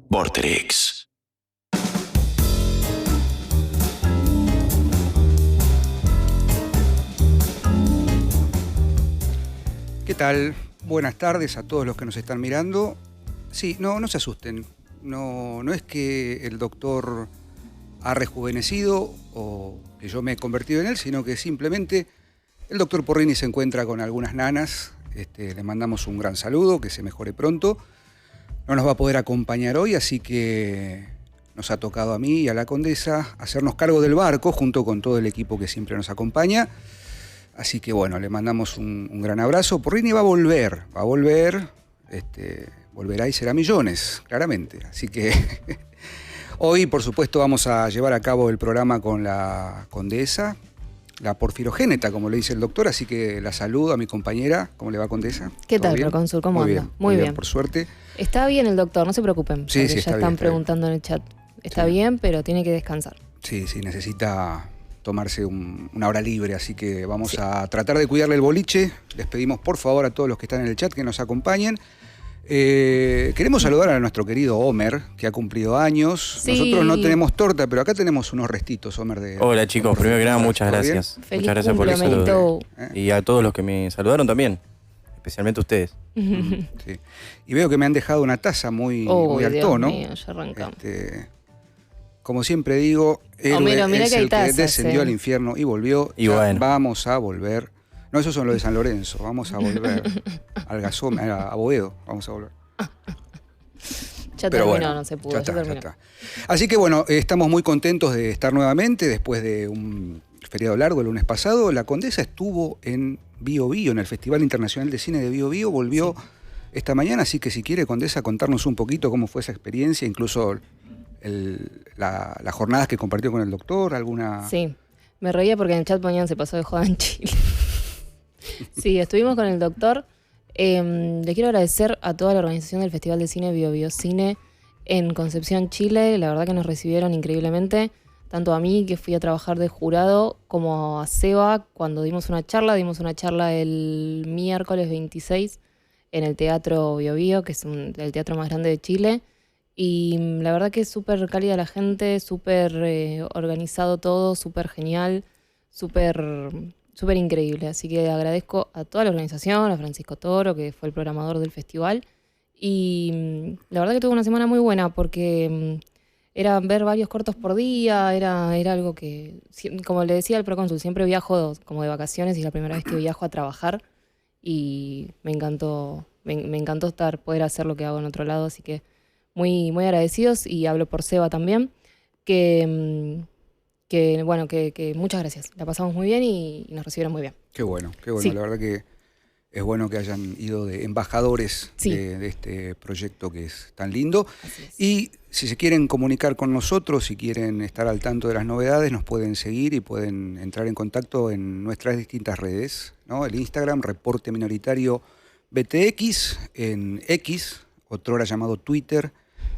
Vorterix. ¿Qué tal? Buenas tardes a todos los que nos están mirando. Sí, no se asusten. No es que el doctor ha rejuvenecido o que yo me he convertido en él, sino que simplemente el doctor Porrini se encuentra con algunas nanas. Le mandamos un gran saludo, que se mejore pronto. No nos va a poder acompañar hoy, así que nos ha tocado a mí y a la condesa hacernos cargo del barco junto con todo el equipo que siempre nos acompaña. Así que bueno, le mandamos un gran abrazo. Porrini va a volver, volverá y será millones, claramente. Así que hoy, por supuesto, vamos a llevar a cabo el programa con la condesa, la porfirogéneta, como le dice el doctor, así que la saludo a mi compañera. ¿Cómo le va, condesa? ¿Qué tal, procónsul? ¿Cómo anda? Muy bien, por suerte. Está bien el doctor, no se preocupen, Sí, porque ya están preguntando en el chat. Está bien, pero tiene que descansar. Sí, necesita tomarse una hora libre, así que vamos a tratar de cuidarle el boliche. Les pedimos por favor a todos los que están en el chat que nos acompañen. Queremos saludar a nuestro querido Homer, que ha cumplido años. Sí. Nosotros no tenemos torta, pero acá tenemos unos restitos, Homer. Hola chicos, primero que nada, muchas gracias. Feliz muchas gracias por el saludo. Melito. Y a todos los que me saludaron también, especialmente ustedes. Sí. Y veo que me han dejado una taza muy al tono. Dios mío, ya arrancamos. Como siempre digo, mira es que hay el tazas, que descendió al infierno y volvió. Y bueno. Vamos a volver. No, esos son los de San Lorenzo. Vamos a volver al Gasón, a Boedo. Vamos a volver. Ya terminó, no se pudo. Ya está. Así que bueno, estamos muy contentos de estar nuevamente después de un feriado largo el lunes pasado. La condesa estuvo en Bío Bío, en el Festival Internacional de Cine de Bío Bío. Volvió esta mañana, así que si quiere, condesa, contarnos un poquito cómo fue esa experiencia, incluso las jornadas que compartió con el doctor, alguna... Sí, me reía porque en el chat ponían se pasó de joda en Chile. Sí, estuvimos con el doctor. Le quiero agradecer a toda la organización del Festival de Cine Bío Bío Cine en Concepción, Chile. La verdad que nos recibieron increíblemente, tanto a mí, que fui a trabajar de jurado, como a Seba, cuando dimos una charla el miércoles 26 en el Teatro Bío Bío, que es el teatro más grande de Chile. Y la verdad que es súper cálida la gente, súper organizado todo, súper genial, súper increíble. Así que agradezco a toda la organización, a Francisco Toro, que fue el programador del festival. Y la verdad que tuve una semana muy buena porque era ver varios cortos por día, era algo que, como le decía al procónsul, siempre viajo como de vacaciones y es la primera vez que viajo a trabajar. Y me encantó poder hacer lo que hago en otro lado, así que muy, muy agradecidos, y hablo por Seba también, que muchas gracias. La pasamos muy bien y nos recibieron muy bien. Qué bueno. Sí. La verdad que es bueno que hayan ido de embajadores de este proyecto que es tan lindo. Así es. Y si se quieren comunicar con nosotros, si quieren estar al tanto de las novedades, nos pueden seguir y pueden entrar en contacto en nuestras distintas redes, ¿no? El Instagram, Reporte Minoritario BTX, en X, otrora llamado Twitter,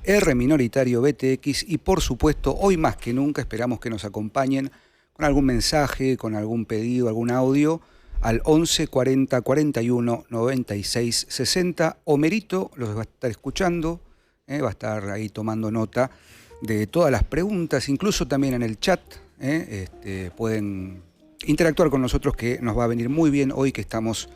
R Minoritario BTX, y por supuesto, hoy más que nunca esperamos que nos acompañen con algún mensaje, con algún pedido, algún audio, al 11 40 41 96 60. Homerito los va a estar escuchando, va a estar ahí tomando nota de todas las preguntas, incluso también en el chat. Pueden interactuar con nosotros, que nos va a venir muy bien hoy que estamos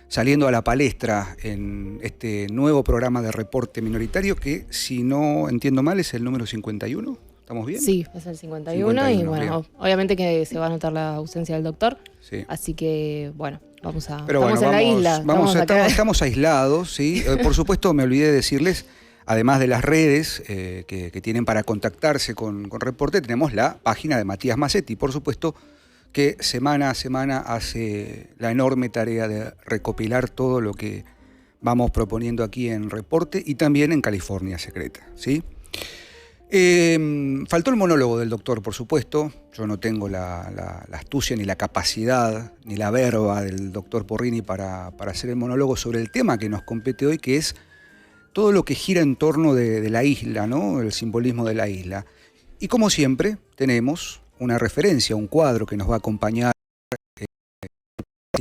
saliendo a la palestra en este nuevo programa de Reporte Minoritario, que, si no entiendo mal, es el número 51. ¿Estamos bien? Sí, es el 51 y bueno, bien. Obviamente que se va a notar la ausencia del doctor. Sí. Así que, bueno, estamos en la isla. Estamos aislados, ¿sí? Por supuesto, me olvidé de decirles, además de las redes que tienen para contactarse con Reporte, tenemos la página de Matías Mazzetti, por supuesto, que semana a semana hace la enorme tarea de recopilar todo lo que vamos proponiendo aquí en Reporte y también en California Secreta, ¿sí? Faltó el monólogo del doctor, por supuesto. Yo no tengo la astucia ni la capacidad ni la verba del doctor Porrini para hacer el monólogo sobre el tema que nos compete hoy, que es todo lo que gira en torno de la isla, ¿no? El simbolismo de la isla. Y como siempre, tenemos una referencia, un cuadro que nos va a acompañar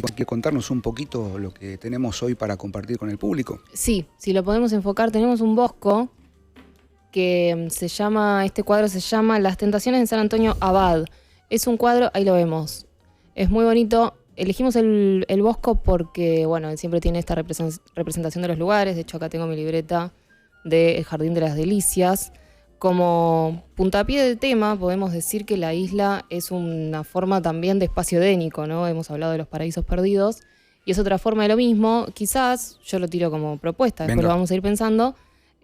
¿Quiere contarnos un poquito lo que tenemos hoy para compartir con el público? Sí, si lo podemos enfocar, tenemos un bosco que este cuadro se llama Las Tentaciones de San Antonio Abad. Es un cuadro, ahí lo vemos, es muy bonito. Elegimos el bosco porque, bueno, él siempre tiene esta representación de los lugares. De hecho, acá tengo mi libreta del Jardín de las Delicias. Como puntapié del tema, podemos decir que la isla es una forma también de espacio edénico, ¿no? Hemos hablado de los paraísos perdidos y es otra forma de lo mismo. Quizás, yo lo tiro como propuesta, después lo vamos a ir pensando,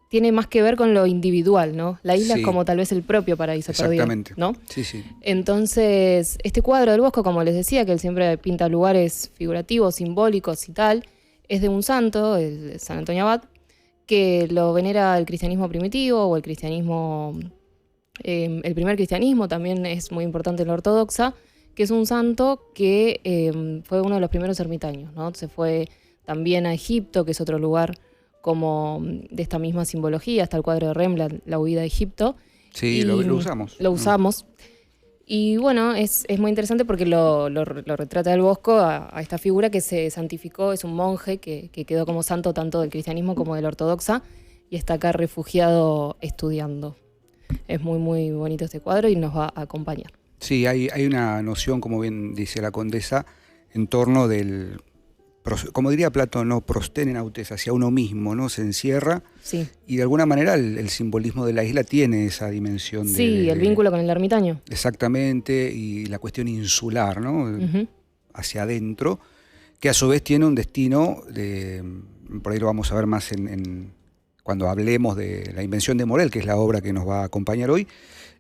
tiene más que ver con lo individual, ¿no? La isla es como tal vez el propio paraíso perdido, ¿no? Sí, sí. Entonces, este cuadro del bosco, como les decía, que él siempre pinta lugares figurativos, simbólicos y tal, es de un santo, el San Antonio Abad, que lo venera el cristianismo primitivo o el cristianismo, el primer cristianismo, también es muy importante en la ortodoxa, que es un santo que fue uno de los primeros ermitaños, ¿no? Se fue también a Egipto, que es otro lugar como de esta misma simbología, hasta el cuadro de Rembrandt, La huida de Egipto. Sí, lo usamos. Lo usamos. Y bueno, es muy interesante porque lo retrata el Bosco a esta figura que se santificó, es un monje que quedó como santo tanto del cristianismo como de la ortodoxa y está acá refugiado estudiando. Es muy, muy bonito este cuadro y nos va a acompañar. Sí, hay una noción, como bien dice la condesa, en torno del, como diría Platón, ¿no? Prostenenautes, hacia uno mismo, ¿no? Se encierra. Sí. Y de alguna manera el simbolismo de la isla tiene esa dimensión. Sí, el vínculo con el ermitaño. Exactamente, y la cuestión insular, ¿no? Hacia adentro, que a su vez tiene un destino, por ahí lo vamos a ver más cuando hablemos de La invención de Morel, que es la obra que nos va a acompañar hoy,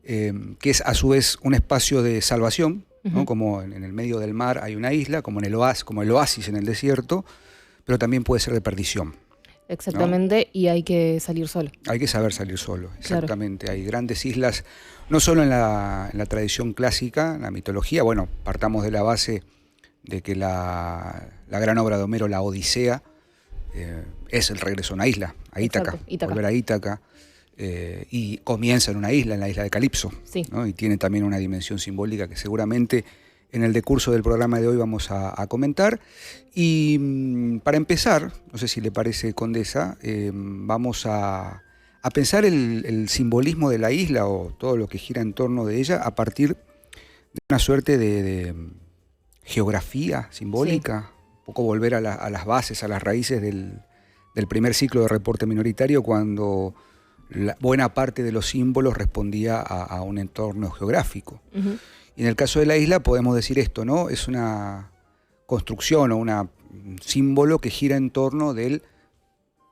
que es a su vez un espacio de salvación, ¿no? Como en el medio del mar hay una isla, como el oasis en el desierto, pero también puede ser de perdición. Exactamente, ¿no? Y hay que salir solo. Hay que saber salir solo, exactamente. Claro. Hay grandes islas, no solo en la tradición clásica, en la mitología. Bueno, partamos de la base de que la gran obra de Homero, la Odisea, es el regreso a una isla, a Ítaca, volver a Ítaca. Y comienza en la isla de Calipso, sí. ¿no? Y tiene también una dimensión simbólica que seguramente en el decurso del programa de hoy vamos a comentar. Y para empezar, no sé si le parece, condesa, vamos a pensar el simbolismo de la isla o todo lo que gira en torno de ella a partir de una suerte de geografía simbólica, sí. Un poco volver a las bases, a las raíces del primer ciclo de reporte minoritario, cuando buena parte de los símbolos respondía a un entorno geográfico. Y en el caso de la isla podemos decir esto, ¿no? Es una construcción o un símbolo que gira en torno del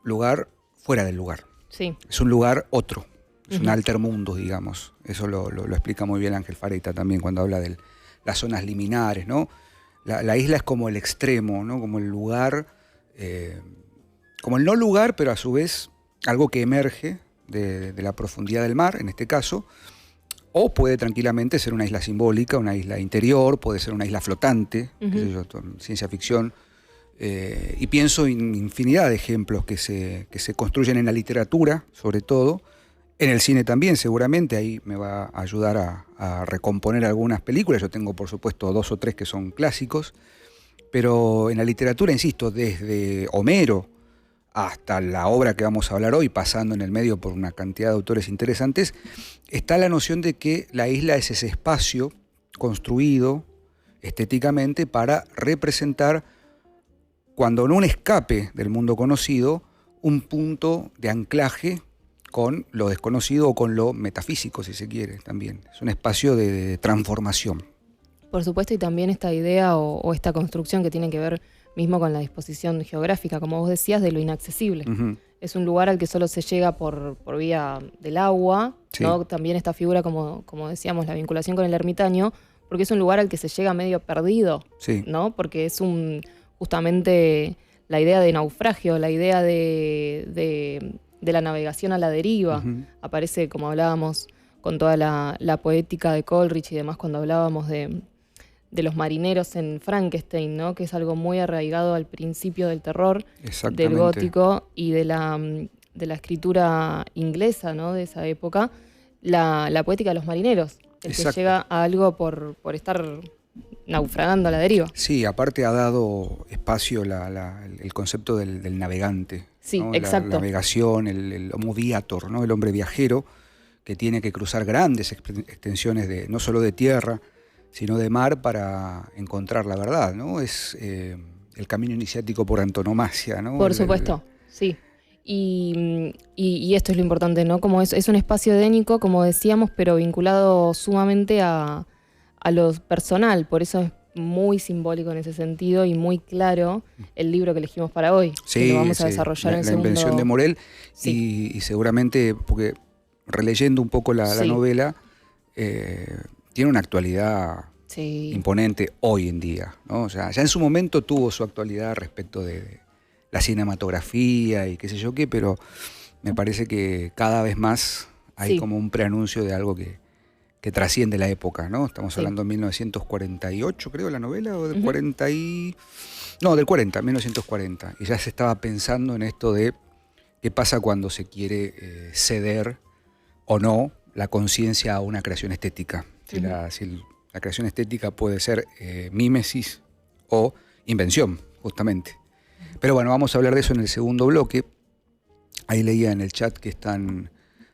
lugar fuera del lugar. Sí. Es un lugar otro, es un alter mundo, digamos. Eso lo explica muy bien Ángel Fareta también cuando habla de las zonas liminares, ¿no? La isla es como el extremo, ¿no? Como el lugar, como el no lugar, pero a su vez algo que emerge de la profundidad del mar, en este caso, o puede tranquilamente ser una isla simbólica, una isla interior, puede ser una isla flotante, qué sé yo, ciencia ficción, y pienso en infinidad de ejemplos que se construyen en la literatura, sobre todo, en el cine también, seguramente, ahí me va a ayudar a recomponer algunas películas. Yo tengo, por supuesto, 2 o 3 que son clásicos, pero en la literatura, insisto, desde Homero hasta la obra que vamos a hablar hoy, pasando en el medio por una cantidad de autores interesantes, está la noción de que la isla es ese espacio construido estéticamente para representar, cuando no un escape del mundo conocido, un punto de anclaje con lo desconocido o con lo metafísico, si se quiere, también. Es un espacio de transformación. Por supuesto, y también esta idea o esta construcción que tiene que ver mismo con la disposición geográfica, como vos decías, de lo inaccesible. Es un lugar al que solo se llega por vía del agua, sí. ¿No? También esta figura, como decíamos, la vinculación con el ermitaño, porque es un lugar al que se llega medio perdido, sí. ¿no? Porque es justamente la idea de naufragio, la idea de la navegación a la deriva. Aparece, como hablábamos, con toda la poética de Coleridge y demás, cuando hablábamos de los marineros en Frankenstein, ¿no? Que es algo muy arraigado al principio del terror, del gótico y de la escritura inglesa, ¿no? De esa época, la poética de los marineros, el que llega a algo por estar naufragando a la deriva. Sí, aparte ha dado espacio el concepto del navegante. Sí, ¿no? exacto. La navegación, el homo viator, ¿no? El hombre viajero que tiene que cruzar grandes extensiones no solo de tierra, sino de mar para encontrar la verdad, ¿no? Es el camino iniciático por antonomasia, ¿no? Por supuesto, sí. Y esto es lo importante, ¿no? Como es un espacio edénico, como decíamos, pero vinculado sumamente a lo personal. Por eso es muy simbólico en ese sentido y muy claro el libro que elegimos para hoy. Sí, que lo vamos a sí, desarrollar en el la segundo. invención de Morel. Sí. Y seguramente, porque releyendo un poco la Sí. novela, tiene una actualidad Sí. imponente hoy en día, ¿no? O sea, ya en su momento tuvo su actualidad respecto de la cinematografía y qué sé yo qué, pero me parece que cada vez más hay Sí. como un preanuncio de algo que trasciende la época, ¿no? Estamos Sí. hablando de 1948, creo, la novela, o del Ujú. 40 y... No, del 40, 1940. Y ya se estaba pensando en esto de qué pasa cuando se quiere ceder o no la conciencia a una creación estética. Si la creación estética puede ser mímesis o invención, justamente. Pero bueno, vamos a hablar de eso en el segundo bloque. Ahí leía en el chat que están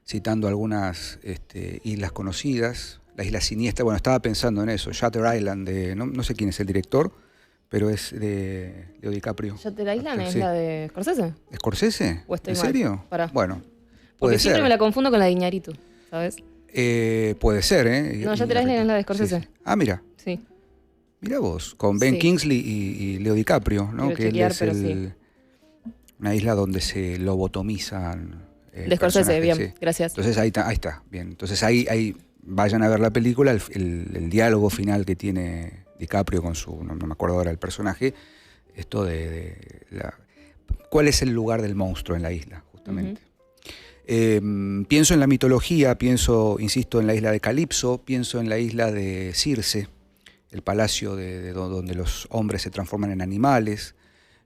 citando algunas islas conocidas, la isla siniestra. Bueno, estaba pensando en eso, Shutter Island, no sé quién es el director, pero es de Leo DiCaprio. ¿Shutter Island es Sí. la de Scorsese? ¿Scorsese? ¿O estoy ¿En mal? serio? Pará. Bueno, Porque puede siempre ser. me la confundo con la de Iñárritu, ¿sabes? Puede ser, ¿eh? No, Shutter Island es la de Scorsese. Sí. Ah, mira. Sí. Mira vos, con Ben Sí. Kingsley y Leo DiCaprio, ¿no? Quiero Que él chequear, es pero sí. una isla donde se lobotomizan De Scorsese, personajes, bien, sí. gracias. Entonces ahí está, bien. Entonces ahí vayan a ver la película, el diálogo final que tiene DiCaprio con no me acuerdo ahora el personaje, esto ¿cuál es el lugar del monstruo en la isla, justamente? Pienso en la mitología, insisto, en la isla de Calipso, pienso en la isla de Circe, el palacio donde los hombres se transforman en animales.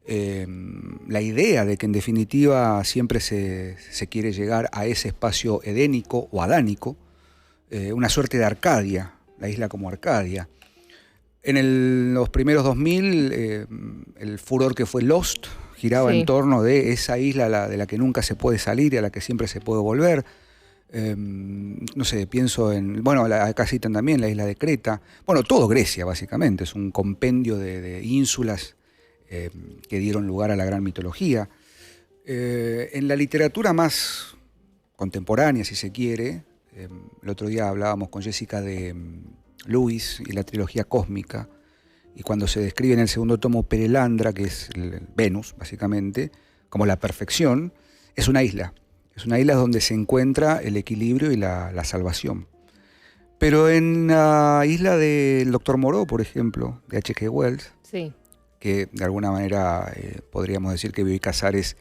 La idea de que en definitiva siempre se quiere llegar a ese espacio edénico o adánico, una suerte de Arcadia, la isla como Arcadia. En los primeros 2000, el furor que fue Lost giraba Sí. en torno de esa isla de la que nunca se puede salir y a la que siempre se puede volver. No sé, pienso en... Bueno, acá citan también la isla de Creta. Bueno, todo Grecia, básicamente. Es un compendio de ínsulas que dieron lugar a la gran mitología. En la literatura más contemporánea, si se quiere, el otro día hablábamos con Jessica de Lewis y la trilogía cósmica, y cuando se describe en el segundo tomo Perelandra, que es Venus, básicamente, como la perfección, es una isla. Es una isla donde se encuentra el equilibrio y la salvación. Pero en la isla del Dr. Moreau, por ejemplo, de H.G. Wells, Sí. que de alguna manera podríamos decir que Bioy Casares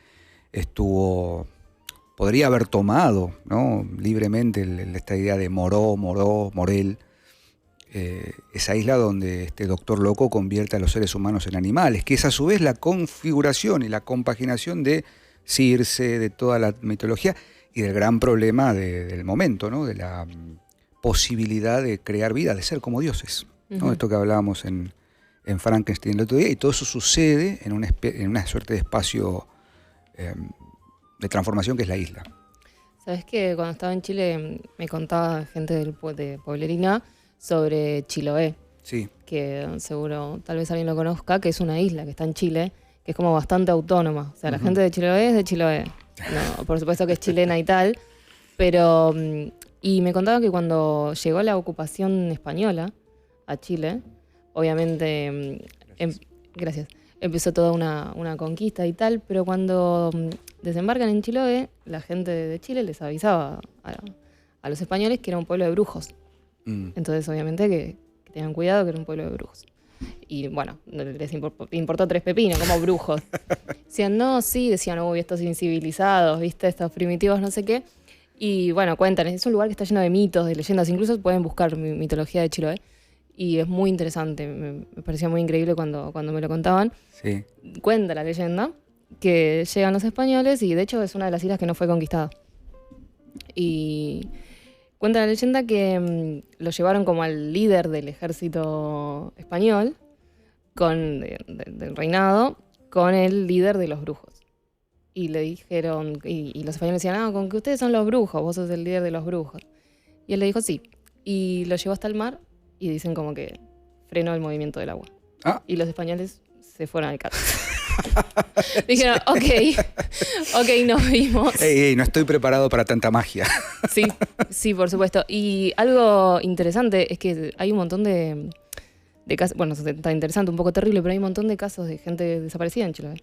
podría haber tomado, ¿no?, libremente esta idea de Morel, esa isla donde este doctor loco convierte a los seres humanos en animales, que es a su vez la configuración y la compaginación de Circe, de toda la mitología y del gran problema del momento, ¿no?, de la posibilidad de crear vida, de ser como dioses, ¿no? Esto que hablábamos en Frankenstein el otro día, y todo eso sucede en una suerte de espacio de transformación que es la isla. Sabes que cuando estaba en Chile me contaba gente de Pueblerina sobre Chiloé, Sí. que seguro tal vez alguien lo conozca, que es una isla que está en Chile, que es como bastante autónoma. O sea, la gente de Chiloé es de Chiloé. No, por supuesto que es chilena y tal, pero... Y me contaba que cuando llegó la ocupación española a Chile, obviamente, gracias, empezó toda una conquista y tal, pero cuando desembarcan en Chiloé, la gente de Chile les avisaba a los españoles que era un pueblo de brujos. Entonces, obviamente, que tengan cuidado, que era un pueblo de brujos. Y bueno, les importó tres pepinos, como brujos. Decían, no, sí, decían, uy, estos incivilizados, ¿viste? Estos primitivos, no sé qué. Y bueno, cuentan, es un lugar que está lleno de mitos, de leyendas, incluso pueden buscar mitología de Chiloé. Y es muy interesante, me parecía muy increíble cuando me lo contaban. Sí. Cuenta la leyenda que llegan los españoles y de hecho es una de las islas que no fue conquistada. Y Cuenta la leyenda que lo llevaron como al líder del ejército español, del reinado, con el líder de los brujos. Y le dijeron, y los españoles decían, con que ustedes son los brujos, vos sos el líder de los brujos. Y él le dijo sí. Y lo llevó hasta el mar y dicen como que frenó el movimiento del agua. Y los españoles se fueron al Cádiz. Dijeron, ok, nos vimos. Ey, no estoy preparado para tanta magia. Sí, por supuesto. Y algo interesante es que hay un montón de casos, bueno, está interesante, un poco terrible, pero hay un montón de casos de gente desaparecida en Chiloé.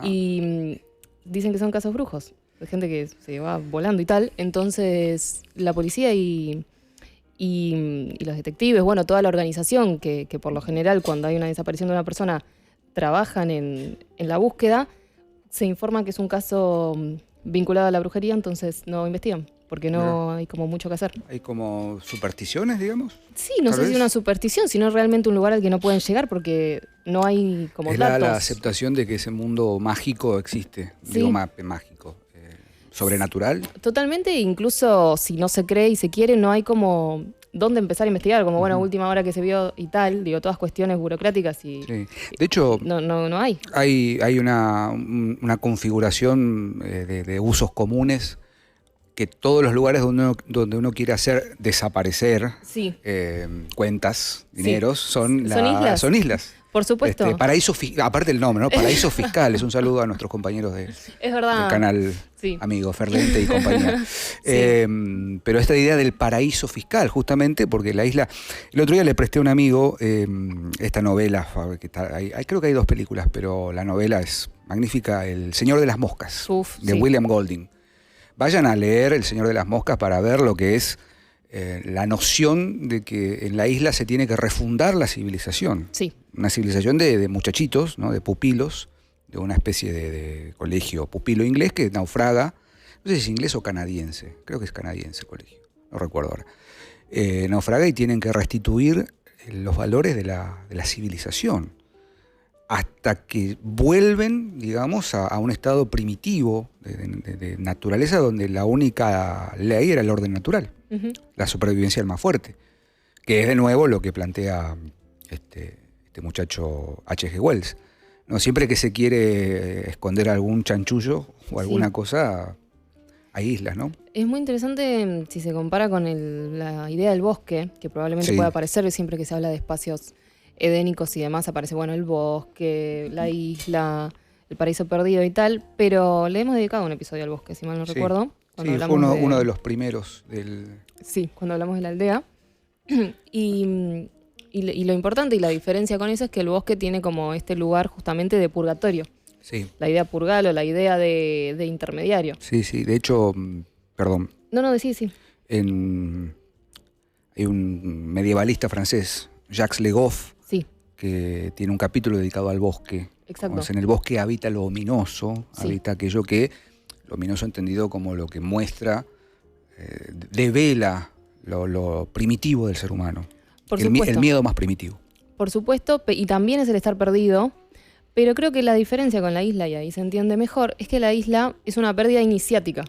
Y dicen que son casos brujos, de gente que se va volando y tal. Entonces, la policía y los detectives, bueno, toda la organización que por lo general cuando hay una desaparición de una persona trabajan en la búsqueda, se informa que es un caso vinculado a la brujería, entonces no investigan, porque no hay como mucho que hacer. ¿Hay como supersticiones, digamos? Sí, no sé si una superstición, sino realmente un lugar al que no pueden llegar porque no hay como datos. La aceptación de que ese mundo mágico existe, digo mágico, sobrenatural. Totalmente, incluso si no se cree y se quiere, no hay como dónde empezar a investigar, como bueno, última hora que se vio y tal, digo, todas cuestiones burocráticas y... Sí. De hecho, no hay. Hay una configuración de usos comunes que todos los lugares donde uno quiere hacer desaparecer cuentas, dineros, son islas. Por supuesto. Aparte el nombre, ¿no? Paraísos fiscales. Un saludo a nuestros compañeros del canal amigo Ferlente y compañía. Pero esta idea del paraíso fiscal, justamente porque la isla... El otro día le presté a un amigo esta novela, que creo que hay 2 películas, pero la novela es magnífica, El Señor de las Moscas, de William Golding. Vayan a leer El Señor de las Moscas para ver lo que es la noción de que en la isla se tiene que refundar la civilización. Sí. Una civilización de muchachitos, ¿no? De pupilos, de una especie de colegio pupilo inglés que naufraga. No sé si es inglés o canadiense, creo que es canadiense el colegio, no recuerdo ahora. Naufraga y tienen que restituir los valores de la civilización hasta que vuelven, digamos, a un estado primitivo de naturaleza donde la única ley era el orden natural, la supervivencia del más fuerte, que es de nuevo lo que plantea este muchacho H.G. Wells. ¿No? Siempre que se quiere esconder algún chanchullo o alguna cosa, hay islas, ¿no? Es muy interesante si se compara con la idea del bosque, que probablemente pueda aparecer siempre que se habla de espacios edénicos y demás, aparece, bueno, el bosque, la isla, el paraíso perdido y tal, pero le hemos dedicado un episodio al bosque, si mal no recuerdo. Sí, fue uno de los primeros del... Sí, cuando hablamos de la aldea. Y lo importante y la diferencia con eso es que el bosque tiene como este lugar justamente de purgatorio. Sí. La idea purgal o la idea de intermediario. Sí, de hecho, perdón. No, sí. Hay un medievalista francés, Jacques Le Goff, que tiene un capítulo dedicado al bosque. Exacto. En el bosque habita lo ominoso, habita aquello que, lo ominoso entendido como lo que muestra, devela lo primitivo del ser humano. El miedo más primitivo. Por supuesto, y también es el estar perdido, pero creo que la diferencia con la isla, y ahí se entiende mejor, es que la isla es una pérdida iniciática.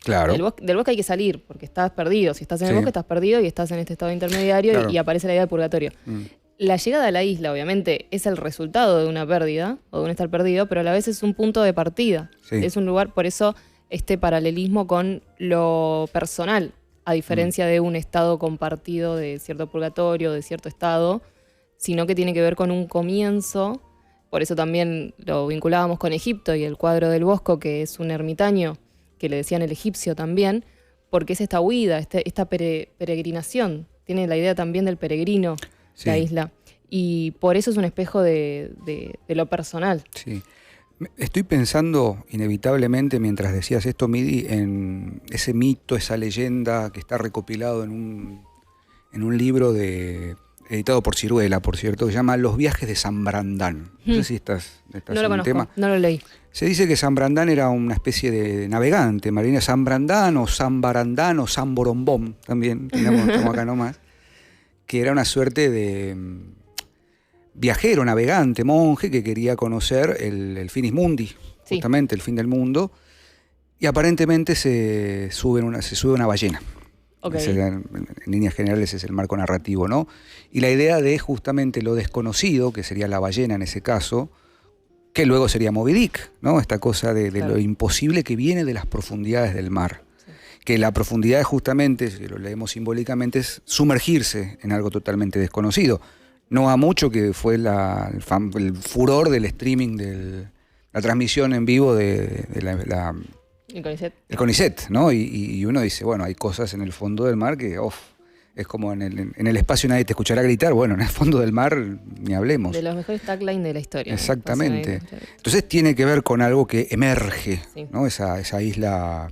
Claro. Del bosque hay que salir, porque estás perdido. Si estás en el bosque estás perdido y estás en este estado intermediario y aparece la idea de purgatorio. La llegada a la isla, obviamente, es el resultado de una pérdida o de un estar perdido, pero a la vez es un punto de partida. Es un lugar, por eso este paralelismo con lo personal, a diferencia de un estado compartido de cierto purgatorio, de cierto estado, sino que tiene que ver con un comienzo. Por eso también lo vinculábamos con Egipto y el cuadro del Bosco, que es un ermitaño, que le decían el egipcio también, porque es esta huida, esta peregrinación. Tiene la idea también del peregrino, la isla. Y por eso es un espejo de lo personal. Sí. Estoy pensando inevitablemente, mientras decías esto, Midi, en ese mito, esa leyenda que está recopilado en un libro editado por Ciruela, por cierto, que se llama Los viajes de San Brandán. No sé si estás no lo conozco, tema. No lo leí. Se dice que San Brandán era una especie de navegante marino, San Brandán o San Barandán o San Borombón, también, estamos acá nomás, que era una suerte de viajero, navegante, monje que quería conocer el finis mundi, justamente el fin del mundo, y aparentemente se sube una ballena Ok. En líneas generales es el marco narrativo, ¿no? Y la idea de justamente lo desconocido, que sería la ballena en ese caso, que luego sería Moby Dick, ¿no? Esta cosa de Claro. lo imposible que viene de las profundidades del mar. Sí. Que la profundidad justamente, si lo leemos simbólicamente, es sumergirse en algo totalmente desconocido. No ha mucho que fue el furor del streaming, la transmisión en vivo de El CONICET. el CONICET, ¿no? Y uno dice, bueno, hay cosas en el fondo del mar que, es como en el espacio nadie te escuchará gritar, bueno, en el fondo del mar ni hablemos. De los mejores taglines de la historia. Exactamente. ¿No? Entonces tiene que ver con algo que emerge, Sí. ¿no? Esa isla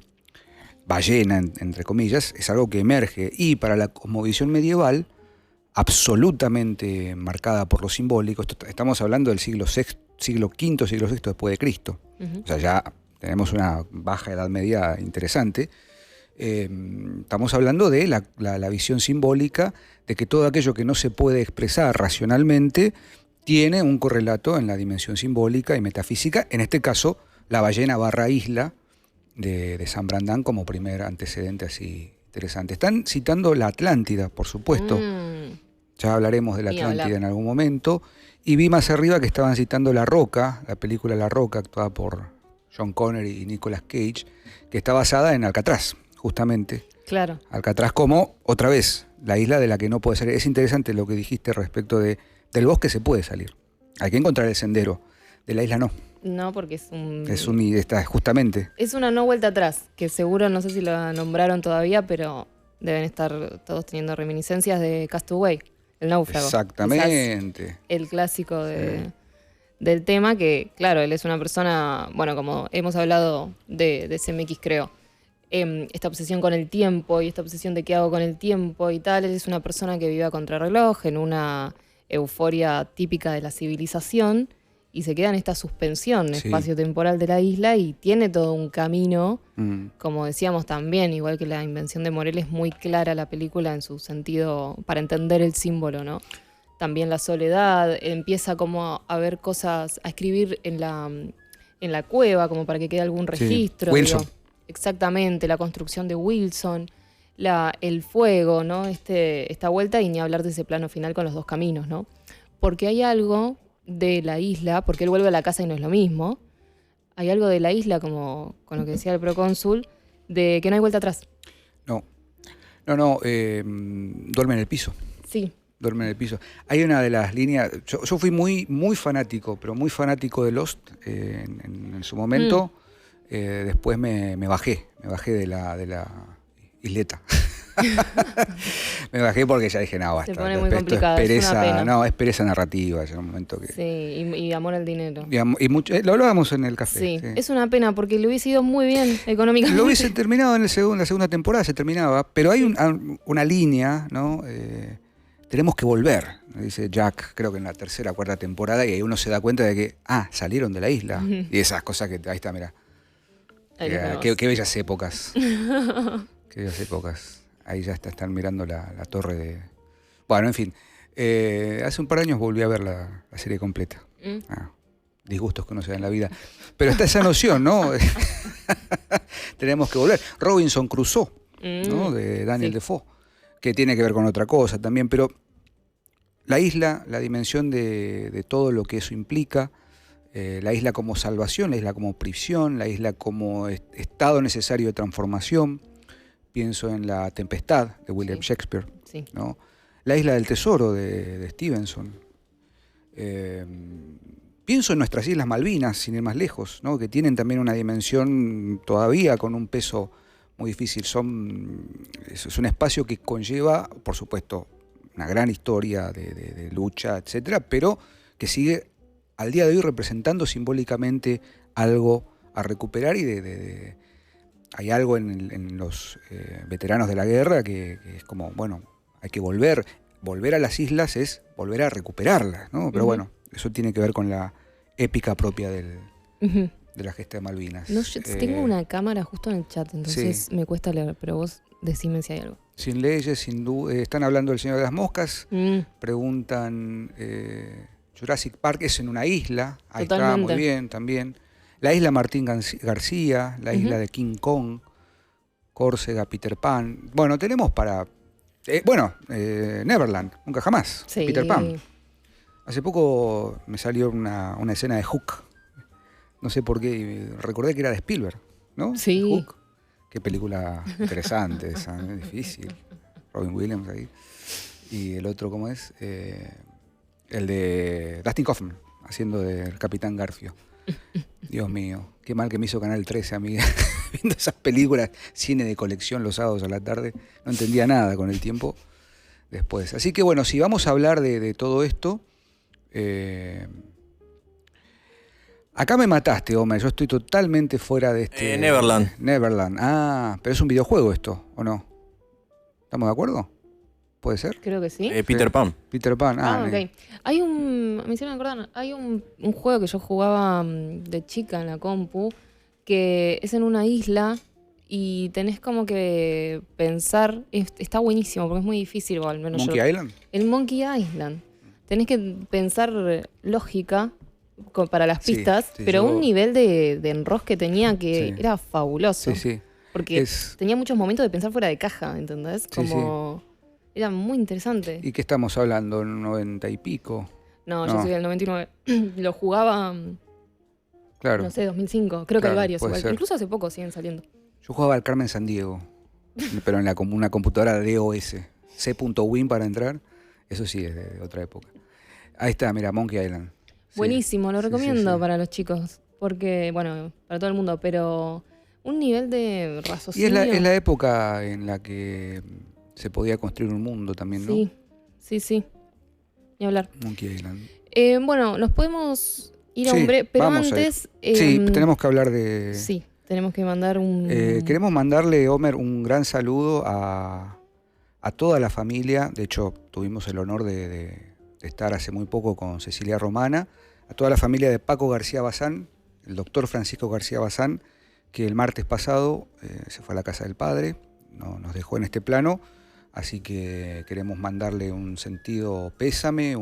ballena, entre comillas, es algo que emerge. Y para la cosmovisión medieval, absolutamente marcada por lo simbólico, estamos hablando del siglo VI, siglo VI después de Cristo. Ujú. O sea, ya tenemos una baja edad media interesante. Estamos hablando de la visión simbólica de que todo aquello que no se puede expresar racionalmente tiene un correlato en la dimensión simbólica y metafísica, en este caso la ballena barra isla de San Brandán como primer antecedente así interesante. Están citando la Atlántida, por supuesto, ya hablaremos de la Ni Atlántida hablar. en algún momento, y vi más arriba que estaban citando La Roca, la película La Roca, actuada por John Connery y Nicolas Cage, que está basada en Alcatraz, justamente. Claro. Alcatraz como, otra vez, la isla de la que no puede salir. Es interesante lo que dijiste respecto del bosque se puede salir. Hay que encontrar el sendero. De la isla no. No, porque es Justamente. Es una no vuelta atrás, que seguro, no sé si la nombraron todavía, pero deben estar todos teniendo reminiscencias de Castaway, el náufrago. Exactamente. Quizás el clásico del tema, que claro, él es una persona, bueno, como hemos hablado de CMX, creo, esta obsesión con el tiempo y esta obsesión de qué hago con el tiempo y tal, él es una persona que vive a contrarreloj, en una euforia típica de la civilización, y se queda en esta suspensión Sí. espacio-temporal de la isla y tiene todo un camino, Mm. como decíamos también, igual que la invención de Morel, es muy clara la película en su sentido para entender el símbolo, ¿no? También la soledad, empieza como a ver cosas, a escribir en la cueva, como para que quede algún Sí. registro. Wilson. Digo. Exactamente, la construcción de Wilson, el fuego, ¿no? Esta vuelta, y ni hablar de ese plano final con los dos caminos, ¿no? Porque hay algo de la isla, porque él vuelve a la casa y no es lo mismo, hay algo de la isla, como con lo que decía el procónsul, de que no hay vuelta atrás. No. Duerme en el piso. Sí. Duerme en el piso. Hay una de las líneas. Yo fui muy fanático, pero muy fanático de Lost en su momento. Después me bajé de la isleta. Me bajé porque ya dije, no, basta. Se pone muy Esto complicado, es una pena. No, es pereza narrativa. Ya un momento que. Sí, y amor al dinero. Y lo hablábamos en el café. Sí, sí. es una pena porque le hubiese ido muy bien económicamente. Lo hubiese terminado en la segunda temporada, se terminaba, pero hay una línea, ¿no? Tenemos que volver, dice Jack, creo que en la tercera o cuarta temporada, y ahí uno se da cuenta de que, salieron de la isla. Y esas cosas que, ahí está, mirá. Ahí lo tenemos. Qué bellas épocas. Qué bellas épocas. Ahí ya están mirando la torre de... Bueno, en fin. Hace un par de años volví a ver la serie completa. Disgustos que uno se da en la vida. Pero está esa noción, ¿no? Tenemos que volver. Robinson Crusoe, ¿no? De Daniel Defoe, que tiene que ver con otra cosa también, pero la isla, la dimensión de todo lo que eso implica, la isla como salvación, la isla como prisión, la isla como estado necesario de transformación. Pienso en La Tempestad de William Shakespeare, ¿no? La isla del tesoro de Stevenson. Pienso en nuestras Islas Malvinas, sin ir más lejos, ¿no? Que tienen también una dimensión todavía con un peso muy difícil. Es un espacio que conlleva, por supuesto, una gran historia de lucha, etcétera, pero que sigue al día de hoy representando simbólicamente algo a recuperar y hay algo en los veteranos de la guerra que es como, bueno, hay que volver a las islas es volver a recuperarlas, ¿no? Pero bueno, eso tiene que ver con la épica propia de la gesta de Malvinas. No, yo tengo una cámara justo en el chat, entonces me cuesta leer, pero vos decime si hay algo. Sin leyes, sin duda. Están hablando del Señor de las Moscas, preguntan, Jurassic Park es en una isla, ahí Totalmente. está, muy bien, también. La isla Martín García, la isla de King Kong. Córcega, Peter Pan. Bueno, tenemos para... Neverland, Nunca Jamás, Sí. Peter Pan. Hace poco me salió una escena de Hook. No sé por qué, recordé que era de Spielberg, ¿no? Sí. Hook. Qué película interesante esa, ¿no? Difícil. Robin Williams ahí. Y el otro, ¿cómo es? El de Dustin Hoffman, haciendo del Capitán Garfio. Dios mío, qué mal que me hizo Canal 13, amiga. Viendo esas películas, cine de colección los sábados a la tarde. No entendía nada con el tiempo después. Así que bueno, si vamos a hablar de todo esto... acá me mataste, Homer. Yo estoy totalmente fuera de este... Neverland. Neverland. Ah, pero es un videojuego esto, ¿o no? ¿Estamos de acuerdo? ¿Puede ser? Creo que sí. Peter Pan. Peter Pan. Ok. Hay me hicieron acordar, hay un juego que yo jugaba de chica en la compu, que es en una isla y tenés como que pensar, está buenísimo porque es muy difícil, o al menos Monkey Island. El Monkey Island. Tenés que pensar lógica para las Sí, pistas, sí, pero yo- un nivel de enrosque tenía que Sí. era fabuloso. Sí, sí. Porque tenía muchos momentos de pensar fuera de caja, ¿entendés? Como... Era muy interesante. ¿Y qué estamos hablando? ¿90 y pico? No, yo No. soy del 99. Lo jugaba, Claro. no sé, 2005. Creo que hay Claro, varios puede igual. ser. Incluso hace poco siguen saliendo. Yo jugaba al Carmen Sandiego, pero en una computadora DOS. C.Win para entrar. Eso sí, es de otra época. Ahí está, mira, Monkey Island. Sí. Buenísimo, lo Sí, sí, recomiendo sí. para los chicos. Porque, bueno, para todo el mundo, pero un nivel de Y raciocinio. es la época en la que se podía construir un mundo también, ¿no? Sí, sí, sí. Ni hablar. Monkey Island. Bueno, nos podemos ir a Sí, un breve, pero vamos a ir. antes... Sí, tenemos que hablar de... Sí, tenemos que mandar un... Queremos mandarle, Homer, un gran saludo a toda la familia. De hecho, tuvimos el honor de estar hace muy poco con Cecilia Romana. A toda la familia de Paco García Bazán, el doctor Francisco García Bazán, que el martes pasado se fue a la casa del padre, nos dejó en este plano. Así que queremos mandarle un sentido pésame.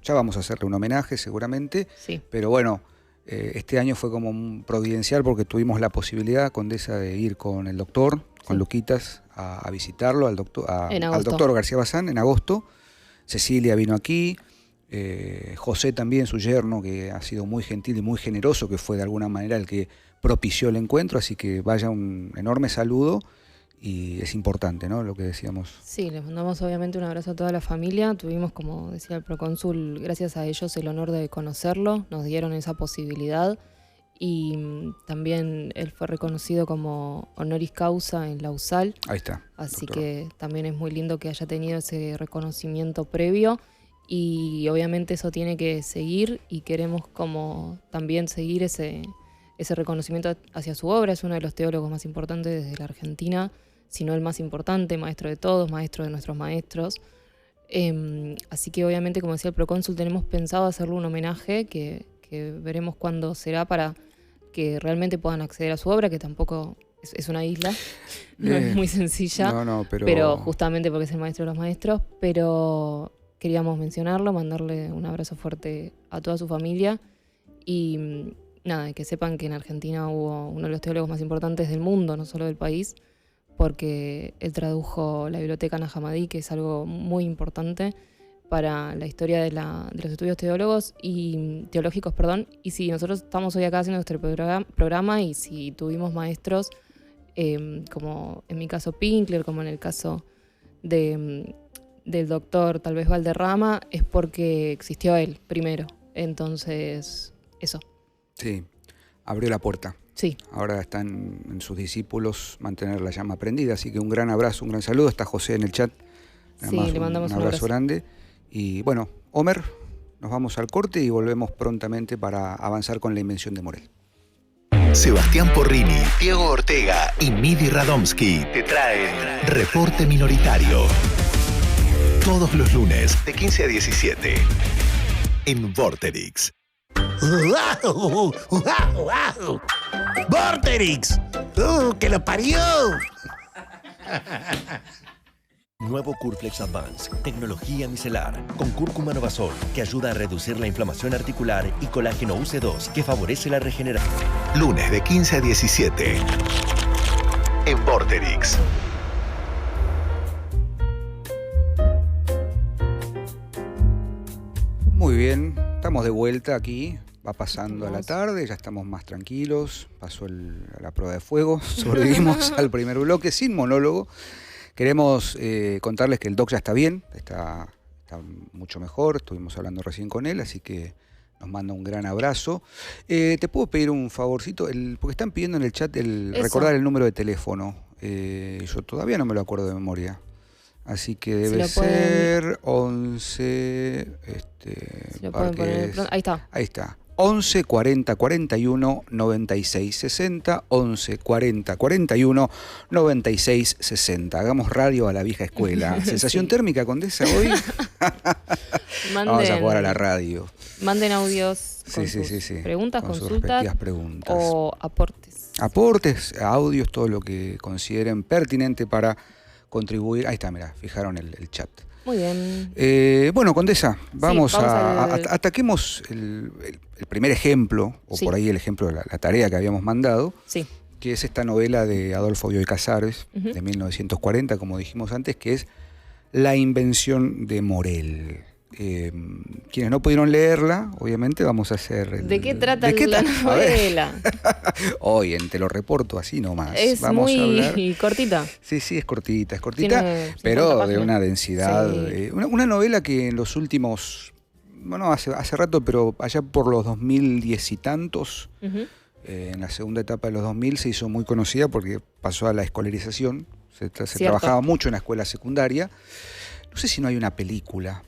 Ya vamos a hacerle un homenaje seguramente. Sí. Pero bueno, este año fue como un providencial porque tuvimos la posibilidad, Condesa, de ir con el doctor, con Sí. Luquitas, a visitarlo, al doctor En doctor García Bazán en agosto. Cecilia vino aquí, José también, su yerno, que ha sido muy gentil y muy generoso, que fue de alguna manera el que propició el encuentro, así que vaya un enorme saludo y es importante, ¿no? Lo que decíamos. Sí, les mandamos obviamente un abrazo a toda la familia. Tuvimos, como decía el procónsul, gracias a ellos el honor de conocerlo, nos dieron esa posibilidad y también él fue reconocido como honoris causa en la USAL, Ahí está. así doctor. que también es muy lindo que haya tenido ese reconocimiento previo y obviamente eso tiene que seguir y queremos como también seguir ese reconocimiento hacia su obra. Es uno de los teólogos más importantes desde la Argentina, si no el más importante, maestro de todos, maestro de nuestros maestros. Así que obviamente, como decía el procónsul, tenemos pensado hacerle un homenaje que veremos cuándo será para que realmente puedan acceder a su obra, que tampoco es una isla, no es muy sencilla, No, pero justamente porque es el maestro de los maestros, pero queríamos mencionarlo, mandarle un abrazo fuerte a toda su familia y nada, que sepan que en Argentina hubo uno de los teólogos más importantes del mundo, no solo del país, porque él tradujo la biblioteca Nag Hammadi, que es algo muy importante para la historia de los estudios teológicos teológicos, y si nosotros estamos hoy acá haciendo este programa y si tuvimos maestros, como en mi caso Pinkler, como en el caso del doctor tal vez Valderrama, es porque existió él primero. Entonces, eso. Sí, abrió la puerta. Sí. Ahora están en sus discípulos mantener la llama prendida, así que un gran abrazo, un gran saludo. Está José en el chat. Sí, Además, le mandamos un abrazo grande. Y bueno, Homer, nos vamos al corte y volvemos prontamente para avanzar con la invención de Morel. Sebastián Porrini, Diego Ortega y Midi Radomski te traen Reporte Minoritario. Todos los lunes de 15 a 17 en Vorterix. ¡Wow! ¡Wow! ¡Wow! ¡Vorterix! ¡Que lo parió! Nuevo Curflex Advance, tecnología micelar, con cúrcuma Novasol, que ayuda a reducir la inflamación articular, y colágeno UC2, que favorece la regeneración. Lunes de 15 a 17 en Vorterix. Muy bien, estamos de vuelta aquí. Va pasando a la tarde, ya estamos más tranquilos. Pasó la prueba de fuego, sobrevivimos al primer bloque sin monólogo. Queremos contarles que el Doc ya está bien, está mucho mejor. Estuvimos hablando recién con él, así que nos manda un gran abrazo. ¿Te puedo pedir un favorcito? Porque están pidiendo en el chat recordar el número de teléfono. Yo todavía no me lo acuerdo de memoria. Así que debe ser 11... Si lo pueden poner pronto. Ahí está. Ahí está. 11 40 41 96 60. 11 40 41 96 60. Hagamos radio a la vieja escuela. ¿Sensación térmica, Condesa, hoy? Vamos a jugar a la radio. Manden audios con sus preguntas, con sus consultas respectivas preguntas. o aportes. Aportes, audios, todo lo que consideren pertinente para contribuir. Ahí está, mira, fijaron el chat. Muy bien. Bueno, Condesa, vamos a ataquemos el primer ejemplo, o por ahí el ejemplo de la tarea que habíamos mandado, que es esta novela de Adolfo Bioy Casares, de 1940, como dijimos antes, que es La invención de Morel. Quienes no pudieron leerla, obviamente vamos a hacer... ¿De qué trata la novela? Hoy Te lo reporto así nomás. Vamos a hablar. Cortita. Sí, es cortita, pero de una densidad. Una novela que en los últimos, bueno, hace rato, pero allá por los 2010 y tantos, en la segunda etapa de los 2000 se hizo muy conocida porque pasó a la escolarización. Se trabajaba mucho en la escuela secundaria. No sé si no hay una película.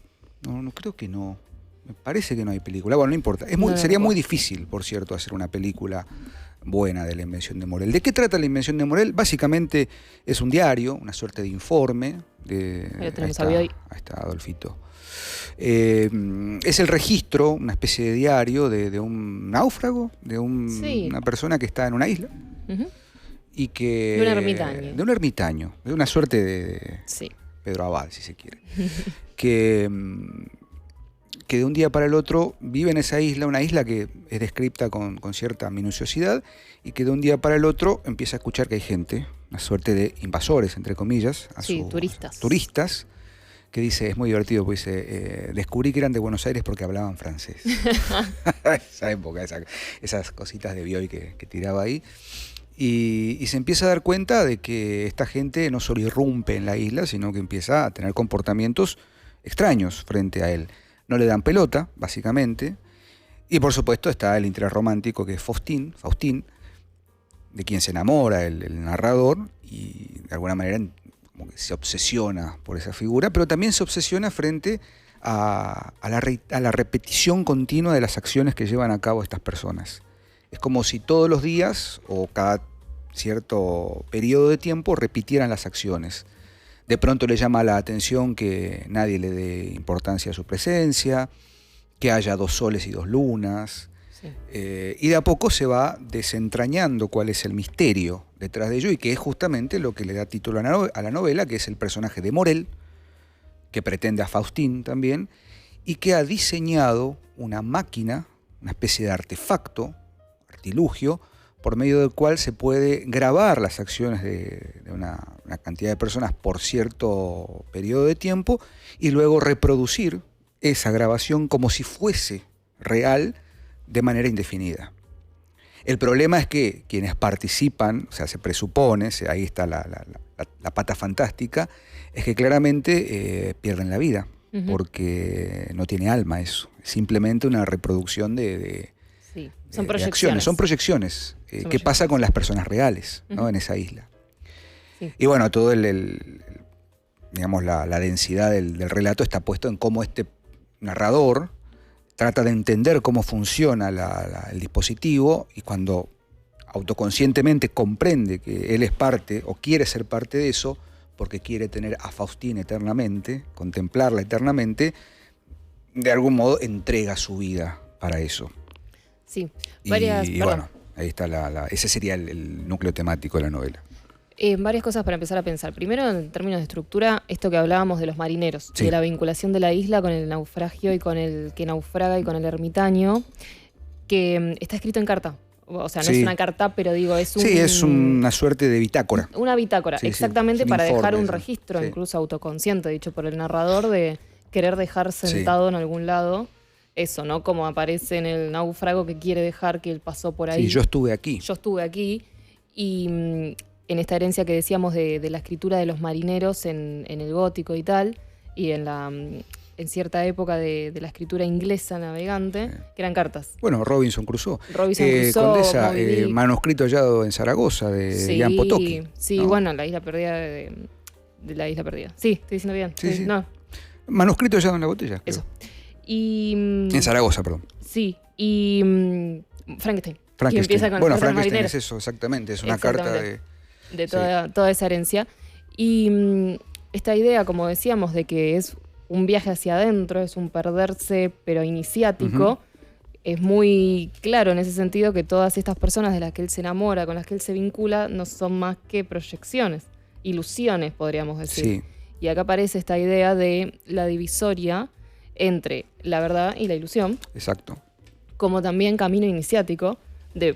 No, creo que no. Me parece que no hay película. Bueno, no importa. Sería muy difícil, por cierto, hacer una película buena de la invención de Morel. ¿De qué trata la invención de Morel? Básicamente es un diario, una suerte de informe. Ahí está Adolfito. Es el registro, una especie de diario de un náufrago, de una persona que está en una isla. Y que, de un ermitaño. De una suerte de Pedro Abad, si se quiere. que de un día para el otro vive en esa isla, una isla que es descripta con cierta minuciosidad, y que de un día para el otro empieza a escuchar que hay gente, una suerte de invasores, entre comillas, turistas, que dice, es muy divertido, pues dice, descubrí que eran de Buenos Aires porque hablaban francés. Esa época, esas cositas de Bioy que tiraba ahí. Y se empieza a dar cuenta de que esta gente no solo irrumpe en la isla, sino que empieza a tener comportamientos extraños frente a él. No le dan pelota, básicamente. Y por supuesto está el interés romántico, que es Faustín, de quien se enamora el narrador, y de alguna manera como que se obsesiona por esa figura, pero también se obsesiona frente a la repetición continua de las acciones que llevan a cabo estas personas. Es como si todos los días o cada cierto periodo de tiempo repitieran las acciones. De pronto le llama la atención que nadie le dé importancia a su presencia, que haya 2 soles y 2 lunas. Y de a poco se va desentrañando cuál es el misterio detrás de ello, y que es justamente lo que le da título a la novela, que es el personaje de Morel, que pretende a Faustín también, y que ha diseñado una máquina, una especie de artefacto, artilugio, por medio del cual se puede grabar las acciones de una cantidad de personas por cierto periodo de tiempo, y luego reproducir esa grabación como si fuese real de manera indefinida. El problema es que quienes participan, o sea, se presupone, ahí está la pata fantástica, es que claramente pierden la vida, porque no tiene alma eso, es simplemente una reproducción son proyecciones. Son proyecciones. ¿Qué pasa con las personas reales, ¿no? en esa isla? Y bueno, todo digamos, la densidad del relato está puesto en cómo este narrador trata de entender cómo funciona el dispositivo, y cuando autoconscientemente comprende que él es parte o quiere ser parte de eso, porque quiere tener a Faustín eternamente, contemplarla eternamente, de algún modo entrega su vida para eso. Sí, y bueno, ahí está ese sería el núcleo temático de la novela. Varias cosas para empezar a pensar. Primero, en términos de estructura, esto que hablábamos de los marineros, de la vinculación de la isla con el naufragio y con el que naufraga y con el ermitaño, que está escrito en carta. O sea, no Sí. es una carta, pero digo, es un... Sí, es una suerte de bitácora. Una bitácora, Sí, sí, exactamente, es un para dejar informe, un sí. registro, Sí. incluso autoconsciente, dicho por el narrador, de querer dejar sentado en algún lado eso, ¿no? Como aparece en el náufrago que quiere dejar que él pasó por ahí. Sí, yo estuve aquí. Yo estuve aquí y en esta herencia que decíamos de la escritura de los marineros en el gótico y tal, y en cierta época de la escritura inglesa navegante, que eran cartas. Bueno, Robinson Crusoe. Robinson Crusoe, Condesa, Moby Dick. manuscrito hallado en Zaragoza de Jan Potocki. Sí, ¿no? bueno, la isla perdida de la isla perdida. Sí, estoy diciendo bien. Sí, sí. No, Manuscrito hallado en la botella. creo. eso. Y En Zaragoza, perdón. sí, y Frankenstein. Que Frankenstein. empieza con Bueno, las cartas Frankenstein marineras. es eso, exactamente. Es una carta Exactamente. de... De toda esa herencia. Y esta idea, como decíamos, de que es un viaje hacia adentro, es un perderse, pero iniciático, Ujú. es muy claro en ese sentido que todas estas personas de las que él se enamora, con las que él se vincula, no son más que proyecciones, ilusiones, podríamos decir. Sí, Y acá aparece esta idea de la divisoria entre la verdad y la ilusión, exacto. como también camino iniciático,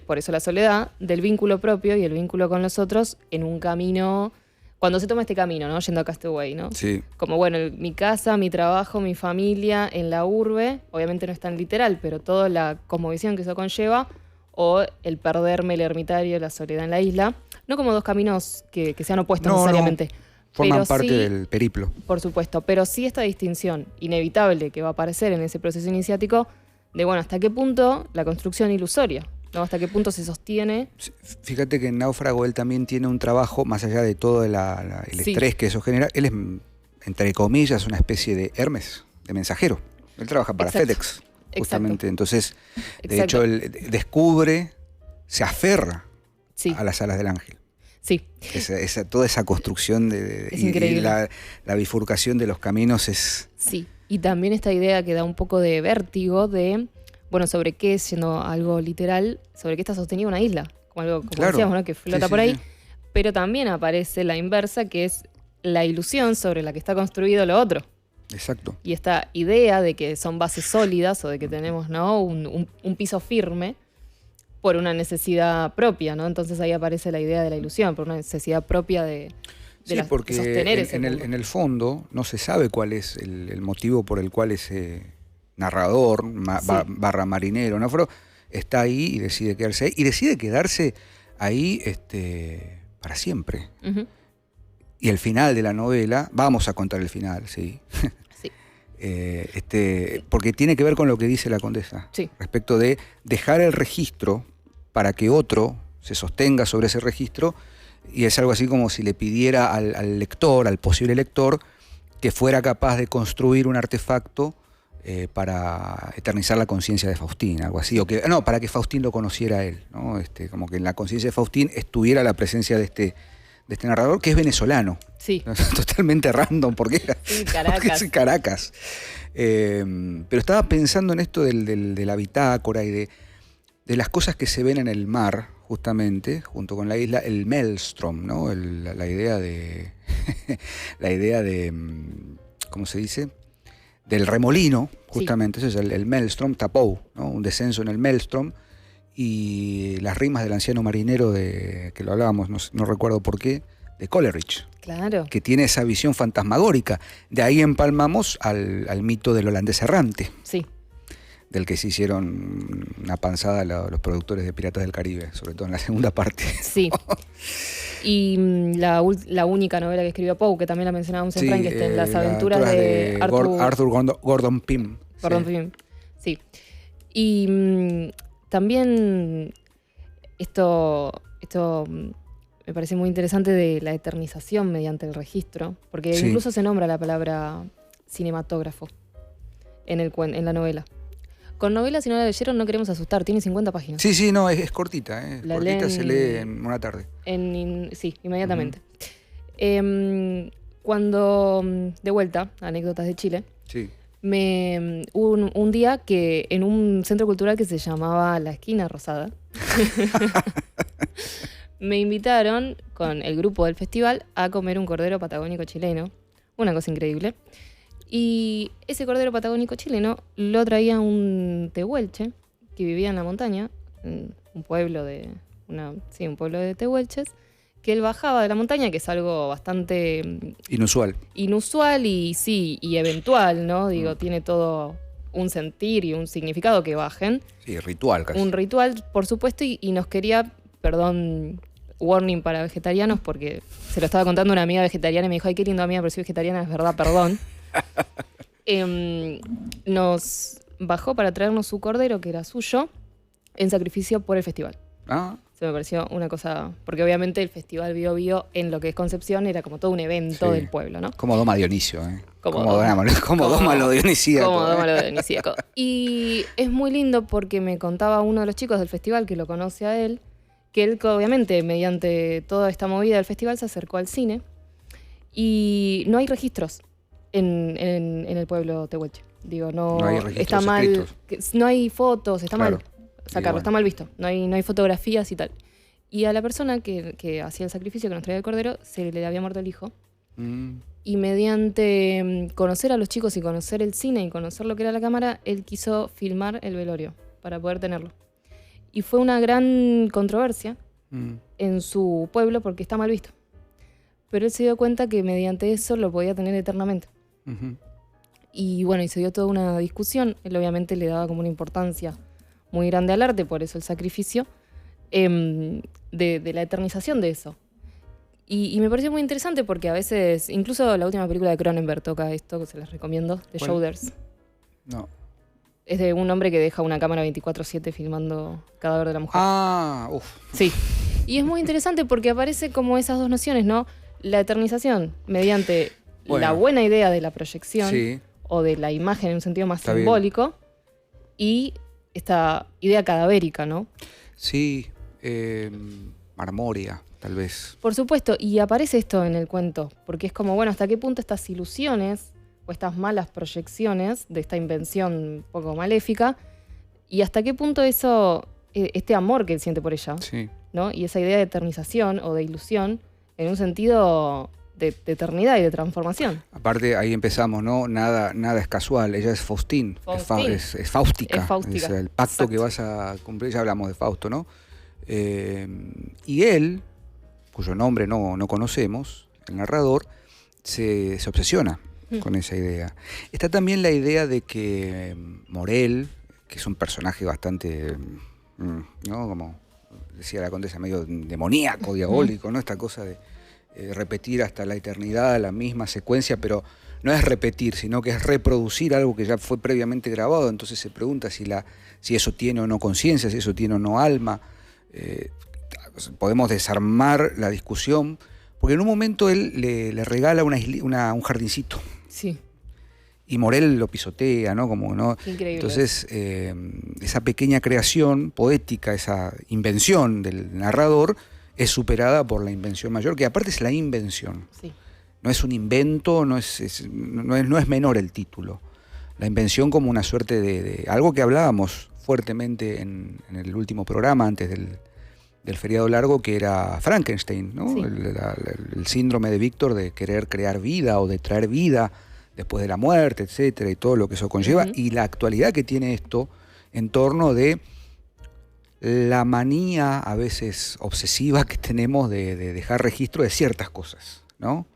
por eso la soledad, del vínculo propio y el vínculo con los otros en un camino, cuando se toma este camino, ¿no? Yendo a Castaway, ¿no? Sí, Como, bueno, mi casa, mi trabajo, mi familia en la urbe, obviamente no es tan literal, pero toda la cosmovisión que eso conlleva, o el perderme, el ermitario, la soledad en la isla, no como dos caminos que sean opuestos No, no. necesariamente. forman pero parte sí, del periplo. por supuesto, pero sí esta distinción inevitable que va a aparecer en ese proceso iniciático de, bueno, hasta qué punto la construcción ilusoria, ¿no? Hasta qué punto se sostiene. Fíjate que en Náufrago él también tiene un trabajo, más allá de todo el Sí. estrés que eso genera, él es, entre comillas, una especie de Hermes, de mensajero. Él trabaja para Exacto. FedEx, justamente. Exacto. Entonces, de Exacto. hecho, él descubre, se aferra Sí, a las alas del ángel. sí, Toda esa construcción Es increíble. la bifurcación de los caminos es... sí. Y también esta idea que da un poco de vértigo de, bueno, sobre qué, siendo algo literal, sobre qué está sostenida una isla, como algo, como Claro. decíamos, ¿no? Que flota Sí, por sí, ahí. sí. Pero también aparece la inversa, que es la ilusión sobre la que está construido lo otro. Exacto. Y esta idea de que son bases sólidas o de que tenemos, ¿no? un piso firme por una necesidad propia, ¿no? Entonces ahí aparece la idea de la ilusión, por una necesidad propia de Sí, de porque sostener ese en mundo. el fondo no se sabe cuál es el motivo por el cual ese narrador, Sí. barra marinero, náufrago, está ahí y decide quedarse ahí. Y decide quedarse ahí para siempre. Ujú, Y el final de la novela, vamos a contar el final, sí. sí, Porque tiene que ver con lo que dice la condesa. sí, Respecto de dejar el registro para que otro se sostenga sobre ese registro, y es algo así como si le pidiera al lector, al posible lector, que fuera capaz de construir un artefacto para eternizar la conciencia de Faustín, algo así, para que Faustín lo conociera a él, ¿no? Como que en la conciencia de Faustín estuviera la presencia de este narrador, que es venezolano. sí. Totalmente random, porque Sí, porque Caracas. es Caracas. Pero estaba pensando en esto de la bitácora y de las cosas que se ven en el mar, justamente, junto con la isla, el maelstrom, ¿no? La idea de. la idea de. ¿Cómo se dice? Del remolino, justamente. Eso es el maelstrom, tapou, ¿no? Un descenso en el maelstrom. Y las rimas del anciano marinero que lo hablábamos, no recuerdo por qué, de Coleridge, Claro. que tiene esa visión fantasmagórica. De ahí empalmamos al mito del holandés errante, Sí, del que se hicieron una panzada los productores de Piratas del Caribe, sobre todo en la segunda parte. sí. Y la única novela que escribió Poe, que también la mencionábamos en Frankenstein, Las aventuras de Arthur Gordon Pym. Gordon Sí. Pym. Sí. Y también esto me parece muy interesante de la eternización mediante el registro, porque Sí. incluso se nombra la palabra cinematógrafo en la novela. Con novela, si no la leyeron, no queremos asustar, tiene 50 páginas. Sí, sí, no, es cortita, ¿eh? La Cortita, leen- se lee en una tarde. Sí, inmediatamente. Cuando, de vuelta, anécdotas de Chile, Sí. hubo un día que en un centro cultural que se llamaba La Esquina Rosada, me invitaron con el grupo del festival a comer un cordero patagónico chileno, una cosa increíble. Y ese cordero patagónico chileno lo traía un tehuelche que vivía en la montaña, un pueblo de Tehuelches, que él bajaba de la montaña, que es algo bastante Inusual. inusual y eventual, ¿no? Digo, tiene todo un sentir y un significado que bajen. Sí, ritual casi. Un ritual, por supuesto, y nos quería, perdón, warning para vegetarianos, porque se lo estaba contando una amiga vegetariana y me dijo, ay, qué lindo amiga, pero soy vegetariana, es verdad, perdón. Nos bajó para traernos su cordero, que era suyo, en sacrificio por el festival. Ah, Se me pareció una cosa, porque obviamente el Festival Bio Bio en lo que es Concepción era como todo un evento sí. del pueblo, ¿no? Como doma Dionisio, ¿eh? Como doma lo dionisíaco. Como doma lo dionisíaco. Y es muy lindo porque me contaba uno de los chicos del festival, que lo conoce a él, que él obviamente mediante toda esta movida del festival se acercó al cine y no hay registros en el pueblo tehuelche. Digo, no hay registros está mal, escritos. no hay fotos, está Claro. mal sacarlo, Bueno. está mal visto, no hay fotografías y tal. Y a la persona que hacía el sacrificio, que nos traía el cordero, se le había muerto el hijo. Y mediante conocer a los chicos y conocer el cine y conocer lo que era la cámara, él quiso filmar el velorio para poder tenerlo. Y fue una gran controversia en su pueblo porque está mal visto. Pero él se dio cuenta que mediante eso lo podía tener eternamente. Ujú. Y bueno, y se dio toda una discusión. Él obviamente le daba como una importancia muy grande al arte, por eso el sacrificio, de la eternización de eso. Y me pareció muy interesante porque a veces, incluso la última película de Cronenberg toca esto, que se les recomiendo, The ¿Cuál? Shoulders. No. Es de un hombre que deja una cámara 24/7 filmando el cadáver de la mujer. Ah, uff. Sí. Y es muy interesante porque aparece como esas dos nociones, ¿no? La eternización mediante la buena idea de la proyección Sí. o de la imagen en un sentido más Está bien. simbólico y esta idea cadavérica, ¿no? Sí. Marmoria, tal vez. Por supuesto, y aparece esto en el cuento, porque es como, bueno, ¿hasta qué punto estas ilusiones o estas malas proyecciones de esta invención un poco maléfica, y hasta qué punto eso, este amor que él siente por ella, Sí. ¿no? Y esa idea de eternización o de ilusión en un sentido de eternidad y de transformación. Aparte, ahí empezamos, ¿no? Nada es casual. Ella es Faustín. Faustín. Es Fáustica. Es Fáustica. Es el pacto Exacto. que vas a cumplir. Ya hablamos de Fausto, ¿no? Y él, cuyo nombre no conocemos, el narrador, se obsesiona con esa idea. Está también la idea de que Morel, que es un personaje bastante, ¿no? Como decía la condesa, medio demoníaco, diabólico, ¿no? Esta cosa de repetir hasta la eternidad la misma secuencia, pero no es repetir, sino que es reproducir algo que ya fue previamente grabado. Entonces se pregunta si eso tiene o no conciencia, si eso tiene o no alma. Podemos desarmar la discusión, porque en un momento él le regala un jardincito. Sí. Y Morel lo pisotea, ¿no? Como, ¿no? Qué increíble. Entonces, esa pequeña creación poética, esa invención del narrador, es superada por la invención mayor, que aparte es la invención. Sí. No es un invento, no es menor el título. La invención como una suerte de algo que hablábamos fuertemente en el último programa, antes del feriado largo, que era Frankenstein, ¿no? Sí. El síndrome de Víctor de querer crear vida o de traer vida después de la muerte, etcétera, y todo lo que eso conlleva, y la actualidad que tiene esto en torno de la manía a veces obsesiva que tenemos de dejar registro de ciertas cosas, ¿no?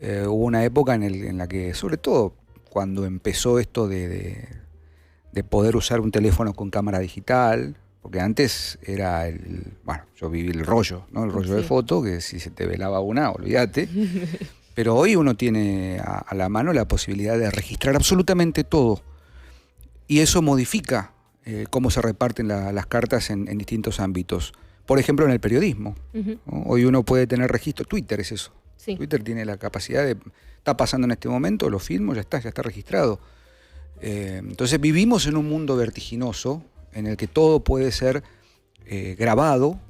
Hubo una época en la que, sobre todo cuando empezó esto de poder usar un teléfono con cámara digital, porque antes era bueno, yo viví el rollo, ¿no? El rollo de foto, que si se te velaba una, olvídate. Pero hoy uno tiene a la mano la posibilidad de registrar absolutamente todo. Y eso modifica cómo se reparten las cartas en distintos ámbitos. Por ejemplo, en el periodismo, ¿no? Hoy uno puede tener registro. Twitter es eso. Sí. Twitter tiene la capacidad de... Está pasando en este momento, lo filmo, ya está registrado. Entonces vivimos en un mundo vertiginoso en el que todo puede ser grabado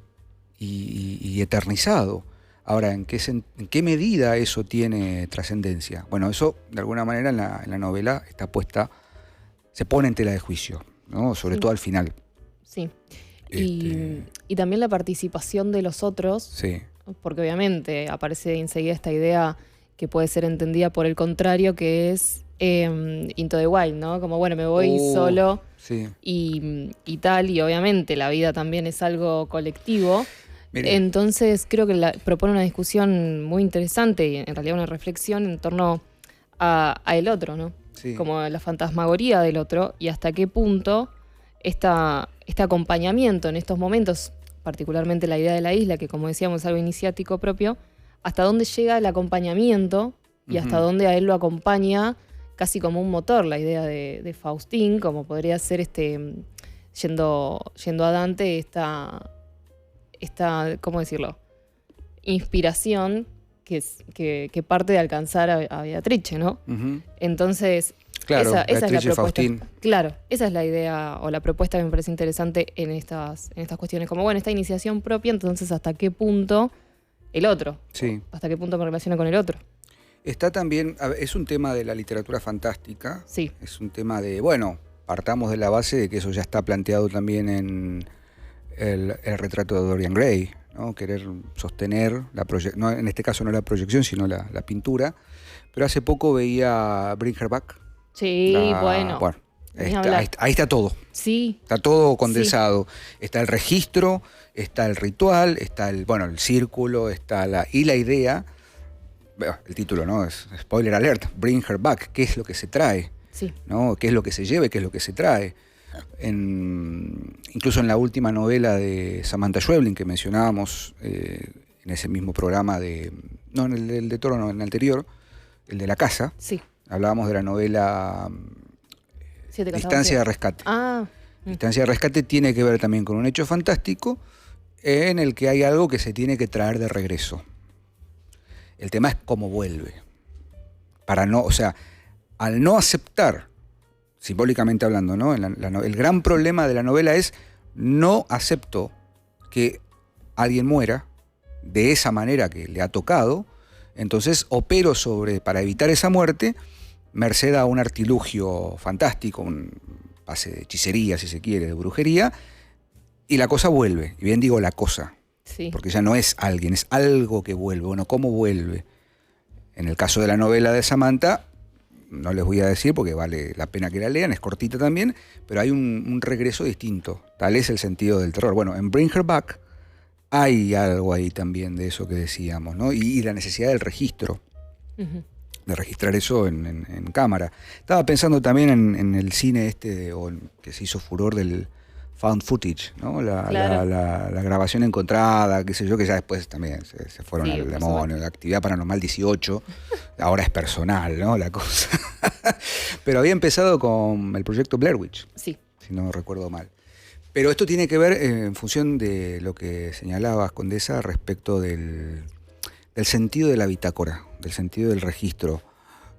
y eternizado. Ahora, ¿en qué medida eso tiene trascendencia? Bueno, eso de alguna manera en la novela está puesta, se pone en tela de juicio, ¿no? Sobre todo al final. Sí. Y también la participación de los otros, Sí. porque obviamente aparece enseguida esta idea que puede ser entendida por el contrario, que es Into the Wild, ¿no? Como, bueno, me voy solo Sí. y tal, y obviamente la vida también es algo colectivo. Mire. Entonces creo que propone una discusión muy interesante y en realidad una reflexión en torno a el otro, ¿no? Sí. Como la fantasmagoría del otro y hasta qué punto este acompañamiento en estos momentos, particularmente la idea de la isla, que como decíamos es algo iniciático propio, hasta dónde llega el acompañamiento y hasta dónde a él lo acompaña casi como un motor, la idea de Faustín, como podría ser yendo a Dante, esta, ¿cómo decirlo? Inspiración que parte de alcanzar a Beatrice, ¿no? Ujú. Entonces, Claro, esa es la Beatrice y propuesta. Faustín. Claro, esa es la idea o la propuesta que me parece interesante en estas cuestiones. Como, bueno, esta iniciación propia, entonces, ¿hasta qué punto el otro? Sí. ¿Hasta qué punto me relaciona con el otro? Está también, es un tema de la literatura fantástica. Sí. Es un tema de, bueno, partamos de la base de que eso ya está planteado también en el retrato de Dorian Gray, ¿no? Querer sostener la proyección, no, en este caso no la proyección, sino la pintura. Pero hace poco veía Bring Her Back. Sí, bueno. Ni hablar. Ahí está todo. Sí, Está todo condensado. Está el registro, está el ritual, está el círculo, está la idea. Bueno, el título, ¿no? Es spoiler alert. Bring Her Back. ¿Qué es lo que se trae? sí. ¿No? ¿Qué es lo que se lleva y qué es lo que se trae? Incluso en la última novela de Samantha Schweblin que mencionábamos en ese mismo programa no, en el de Toro, no, en el anterior, el de La Casa, Sí. hablábamos de la novela Siete casados, Distancia de siete. Rescate. Ah, Distancia de Rescate tiene que ver también con un hecho fantástico en el que hay algo que se tiene que traer de regreso. El tema es cómo vuelve. Al no aceptar, simbólicamente hablando, ¿no? El gran problema de la novela es no acepto que alguien muera de esa manera que le ha tocado, entonces opero para evitar esa muerte, merced a un artilugio fantástico, un pase de hechicería, si se quiere, de brujería, y la cosa vuelve. Y bien digo la cosa, sí. porque ya no es alguien, es algo que vuelve. Bueno, ¿cómo vuelve? En el caso de la novela de Samantha, no les voy a decir porque vale la pena que la lean, es cortita también, pero hay un regreso distinto. Tal es el sentido del terror. Bueno, en Bring Her Back hay algo ahí también de eso que decíamos, ¿no? Y la necesidad del registro, Ujú. de registrar eso en cámara. Estaba pensando también en el cine que se hizo furor del found footage, ¿no? Claro. La grabación encontrada, qué sé yo, que ya después también se fueron Sí, al por demonio. supuesto. La Actividad Paranormal 18, ahora es personal, ¿no? La cosa. Pero había empezado con el proyecto Blair Witch, Sí. si no recuerdo mal. Pero esto tiene que ver en función de lo que señalabas, Condesa, respecto del sentido de la bitácora, del sentido del registro.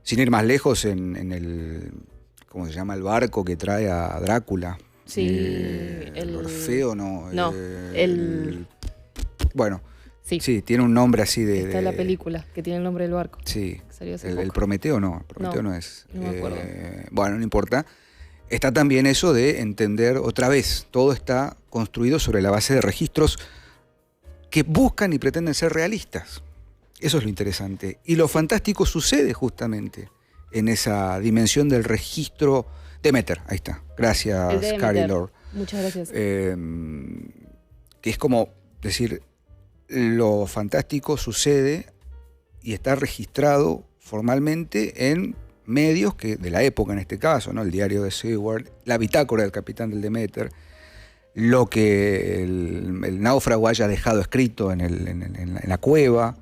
Sin ir más lejos, en el, ¿cómo se llama? El barco que trae a Drácula. Sí, el Orfeo, no. No, Bueno, Sí. sí, tiene un nombre así de... Está la película que tiene el nombre del barco. Sí, que salió hace el poco. Prometeo no, Prometeo no es. no me acuerdo. Bueno, no importa. Está también eso de entender, otra vez, todo está construido sobre la base de registros que buscan y pretenden ser realistas. Eso es lo interesante. Y lo fantástico sucede justamente en esa dimensión del registro. Demeter, ahí está. El Gracias, Demeter. Cari Lord. Muchas gracias. Que es como decir, lo fantástico sucede y está registrado formalmente en medios de la época en este caso, ¿no? El diario de Seward, la bitácora del capitán del Demeter, lo que el náufrago haya dejado escrito en la cueva.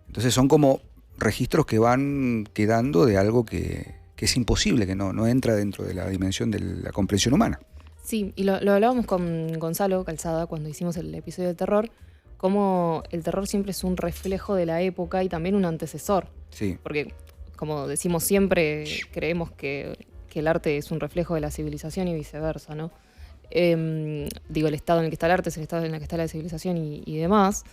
Entonces son como registros que van quedando de algo que es imposible, que no entra dentro de la dimensión de la comprensión humana. Sí, y lo hablábamos con Gonzalo Calzada cuando hicimos el episodio de terror, cómo el terror siempre es un reflejo de la época y también un antecesor. Sí. Porque, como decimos siempre, creemos que el arte es un reflejo de la civilización y viceversa, ¿no? Digo, el estado en el que está el arte es el estado en el que está la civilización y demás.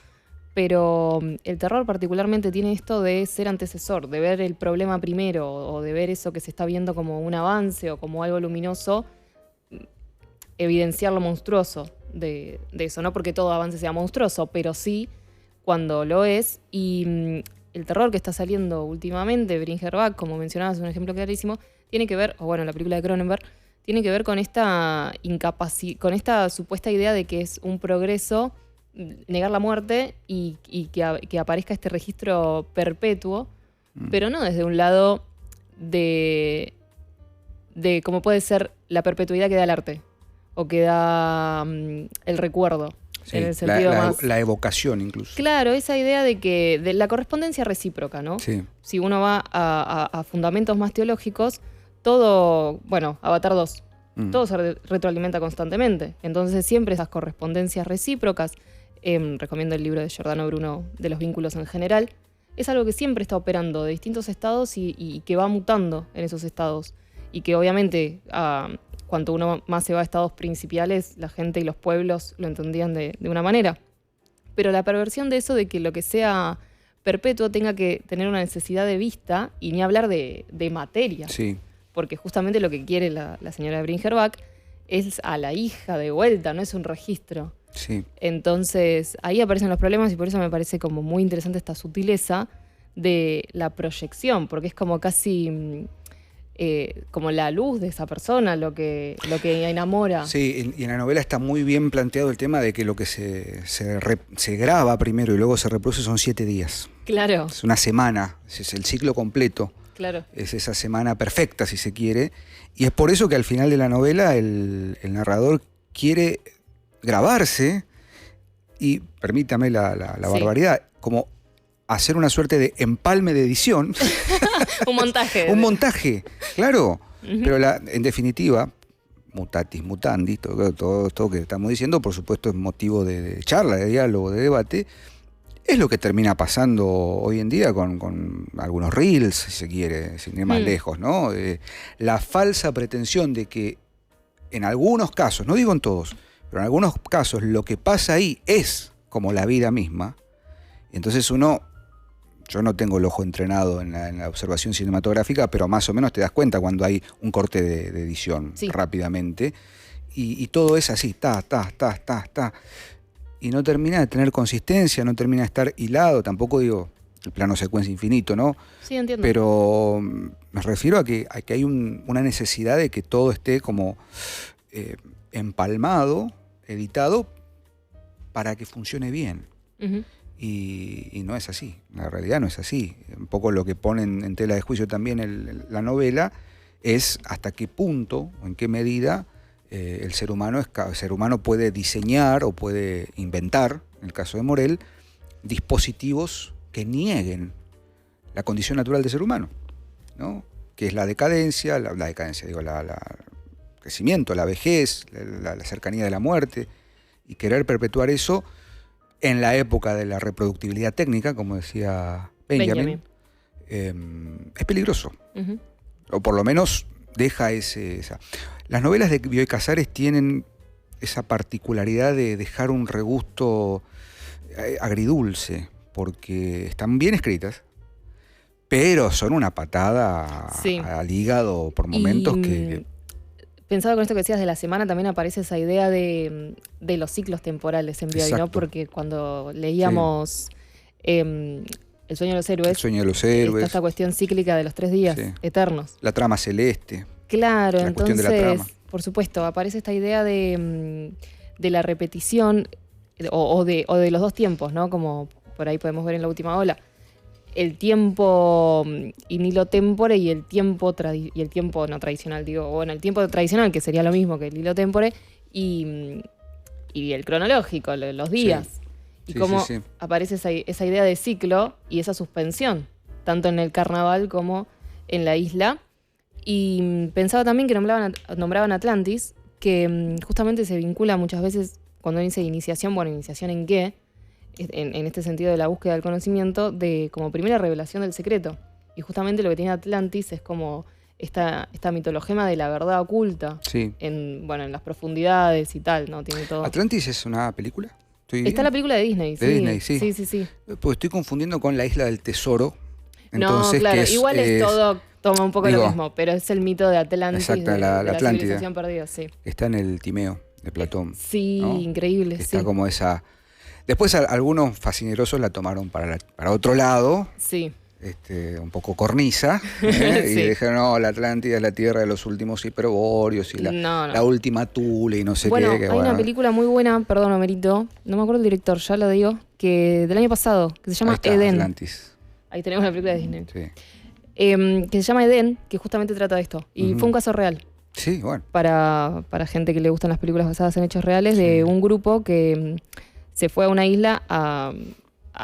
Pero el terror particularmente tiene esto de ser antecesor, de ver el problema primero o de ver eso que se está viendo como un avance o como algo luminoso, evidenciar lo monstruoso de eso. No porque todo avance sea monstruoso, pero sí cuando lo es. Y el terror que está saliendo últimamente, Bringerbach, como mencionabas, es un ejemplo clarísimo, tiene que ver, o bueno, la película de Cronenberg, tiene que ver con esta con esta supuesta idea de que es un progreso negar la muerte y que aparezca este registro perpetuo, pero no desde un lado de cómo puede ser la perpetuidad que da el arte o que da el recuerdo. Sí, en el sentido más... la evocación incluso. Claro, esa idea de la correspondencia recíproca, ¿no? Sí. Si uno va a fundamentos más teológicos, todo, bueno, Avatar 2, todo se retroalimenta constantemente. Entonces siempre esas correspondencias recíprocas, recomiendo el libro de Giordano Bruno de los vínculos en general, es algo que siempre está operando de distintos estados y que va mutando en esos estados. Y que obviamente... cuanto uno más se va a estados principiales, la gente y los pueblos lo entendían de una manera. Pero la perversión de eso, de que lo que sea perpetuo tenga que tener una necesidad de vista, y ni hablar de materia. Sí. Porque justamente lo que quiere la señora Bringerbach es a la hija de vuelta, no es un registro. Sí. Entonces ahí aparecen los problemas y por eso me parece como muy interesante esta sutileza de la proyección, porque es como casi... como la luz de esa persona, lo que enamora. Sí, y en la novela está muy bien planteado el tema de que lo que se graba primero y luego se reproduce son 7 días. Claro. Es una semana, es el ciclo completo. Claro. Es esa semana perfecta, si se quiere. Y es por eso que al final de la novela el narrador quiere grabarse y, permítame la Sí. barbaridad, como hacer una suerte de empalme de edición. Un montaje. Un montaje, claro. Pero en definitiva, mutatis mutandis, todo esto que estamos diciendo, por supuesto, es motivo de charla, de diálogo, de debate. Es lo que termina pasando hoy en día con algunos reels, si se quiere, sin ir más lejos, ¿no? La falsa pretensión de que en algunos casos, no digo en todos, pero en algunos casos lo que pasa ahí es como la vida misma. Y entonces yo no tengo el ojo entrenado en la observación cinematográfica, pero más o menos te das cuenta cuando hay un corte de edición rápidamente. Y todo es así, ta. Y no termina de tener consistencia, no termina de estar hilado. Tampoco digo el plano secuencia infinito, ¿no? Sí, entiendo. Pero me refiero a que hay una necesidad de que todo esté como empalmado, editado, para que funcione bien. Uh-huh. Y no es así, la realidad no es así. Un poco lo que pone en tela de juicio también la novela es hasta qué punto o en qué medida el ser humano puede diseñar o puede inventar, en el caso de Morel, dispositivos que nieguen la condición natural del ser humano, ¿no? Que es la decadencia, el crecimiento, la vejez, la cercanía de la muerte, y querer perpetuar eso en la época de la reproductibilidad técnica, como decía Benjamin. Es peligroso. Uh-huh. O por lo menos deja esa... Las novelas de Bioy Casares tienen esa particularidad de dejar un regusto agridulce, porque están bien escritas, pero son una patada al hígado por momentos que... Pensaba con esto que decías de la semana, también aparece esa idea de los ciclos temporales en Bioy, ¿no? Porque cuando leíamos El sueño de los héroes, está esta cuestión cíclica de los 3 días eternos. La trama celeste. Claro, cuestión de la trama. Por supuesto, aparece esta idea de la repetición o de los 2 tiempos, ¿no? Como por ahí podemos ver en La última ola. El tiempo in hilo tempore y el tiempo no tradicional, el tiempo tradicional, que sería lo mismo que el hilo tempore, y el cronológico, los días. Y cómo aparece esa idea de ciclo y esa suspensión, tanto en el carnaval como en la isla. Y pensaba también que nombraban Atlantis, que justamente se vincula muchas veces, cuando dice iniciación, bueno, ¿iniciación en qué? En este sentido de la búsqueda del conocimiento, de como primera revelación del secreto. Y justamente lo que tiene Atlantis es como esta mitologema de la verdad oculta en las profundidades y tal, ¿no? Tiene todo. ¿Atlantis es una película? Está la película de Disney. Disney, sí. Sí. Pues estoy confundiendo con La Isla del Tesoro. Entonces, no, claro, igual es todo, toma un poco lo mismo, pero es el mito de Atlantis, exacto, la Atlántida, civilización perdida, sí. Está en el Timeo de Platón. Sí, ¿no? increíble, está como esa... Después algunos fascinerosos la tomaron para otro lado, Sí. un poco cornisa, ¿eh? Sí. Y dijeron, no, la Atlántida es la tierra de los últimos hiperbóreos y No. la última Tule y no sé Bueno, qué. Que, hay una película muy buena, perdón, Omerito, no me acuerdo el director, ya lo digo, que del año pasado, que se ahí llama está, Edén. Atlantis. Ahí tenemos la película de Disney. Sí. Que se llama Edén, que justamente trata de esto. Y Ujú. fue un caso real Sí, bueno. para gente que le gustan las películas basadas en hechos reales, de un grupo que se fue a una isla a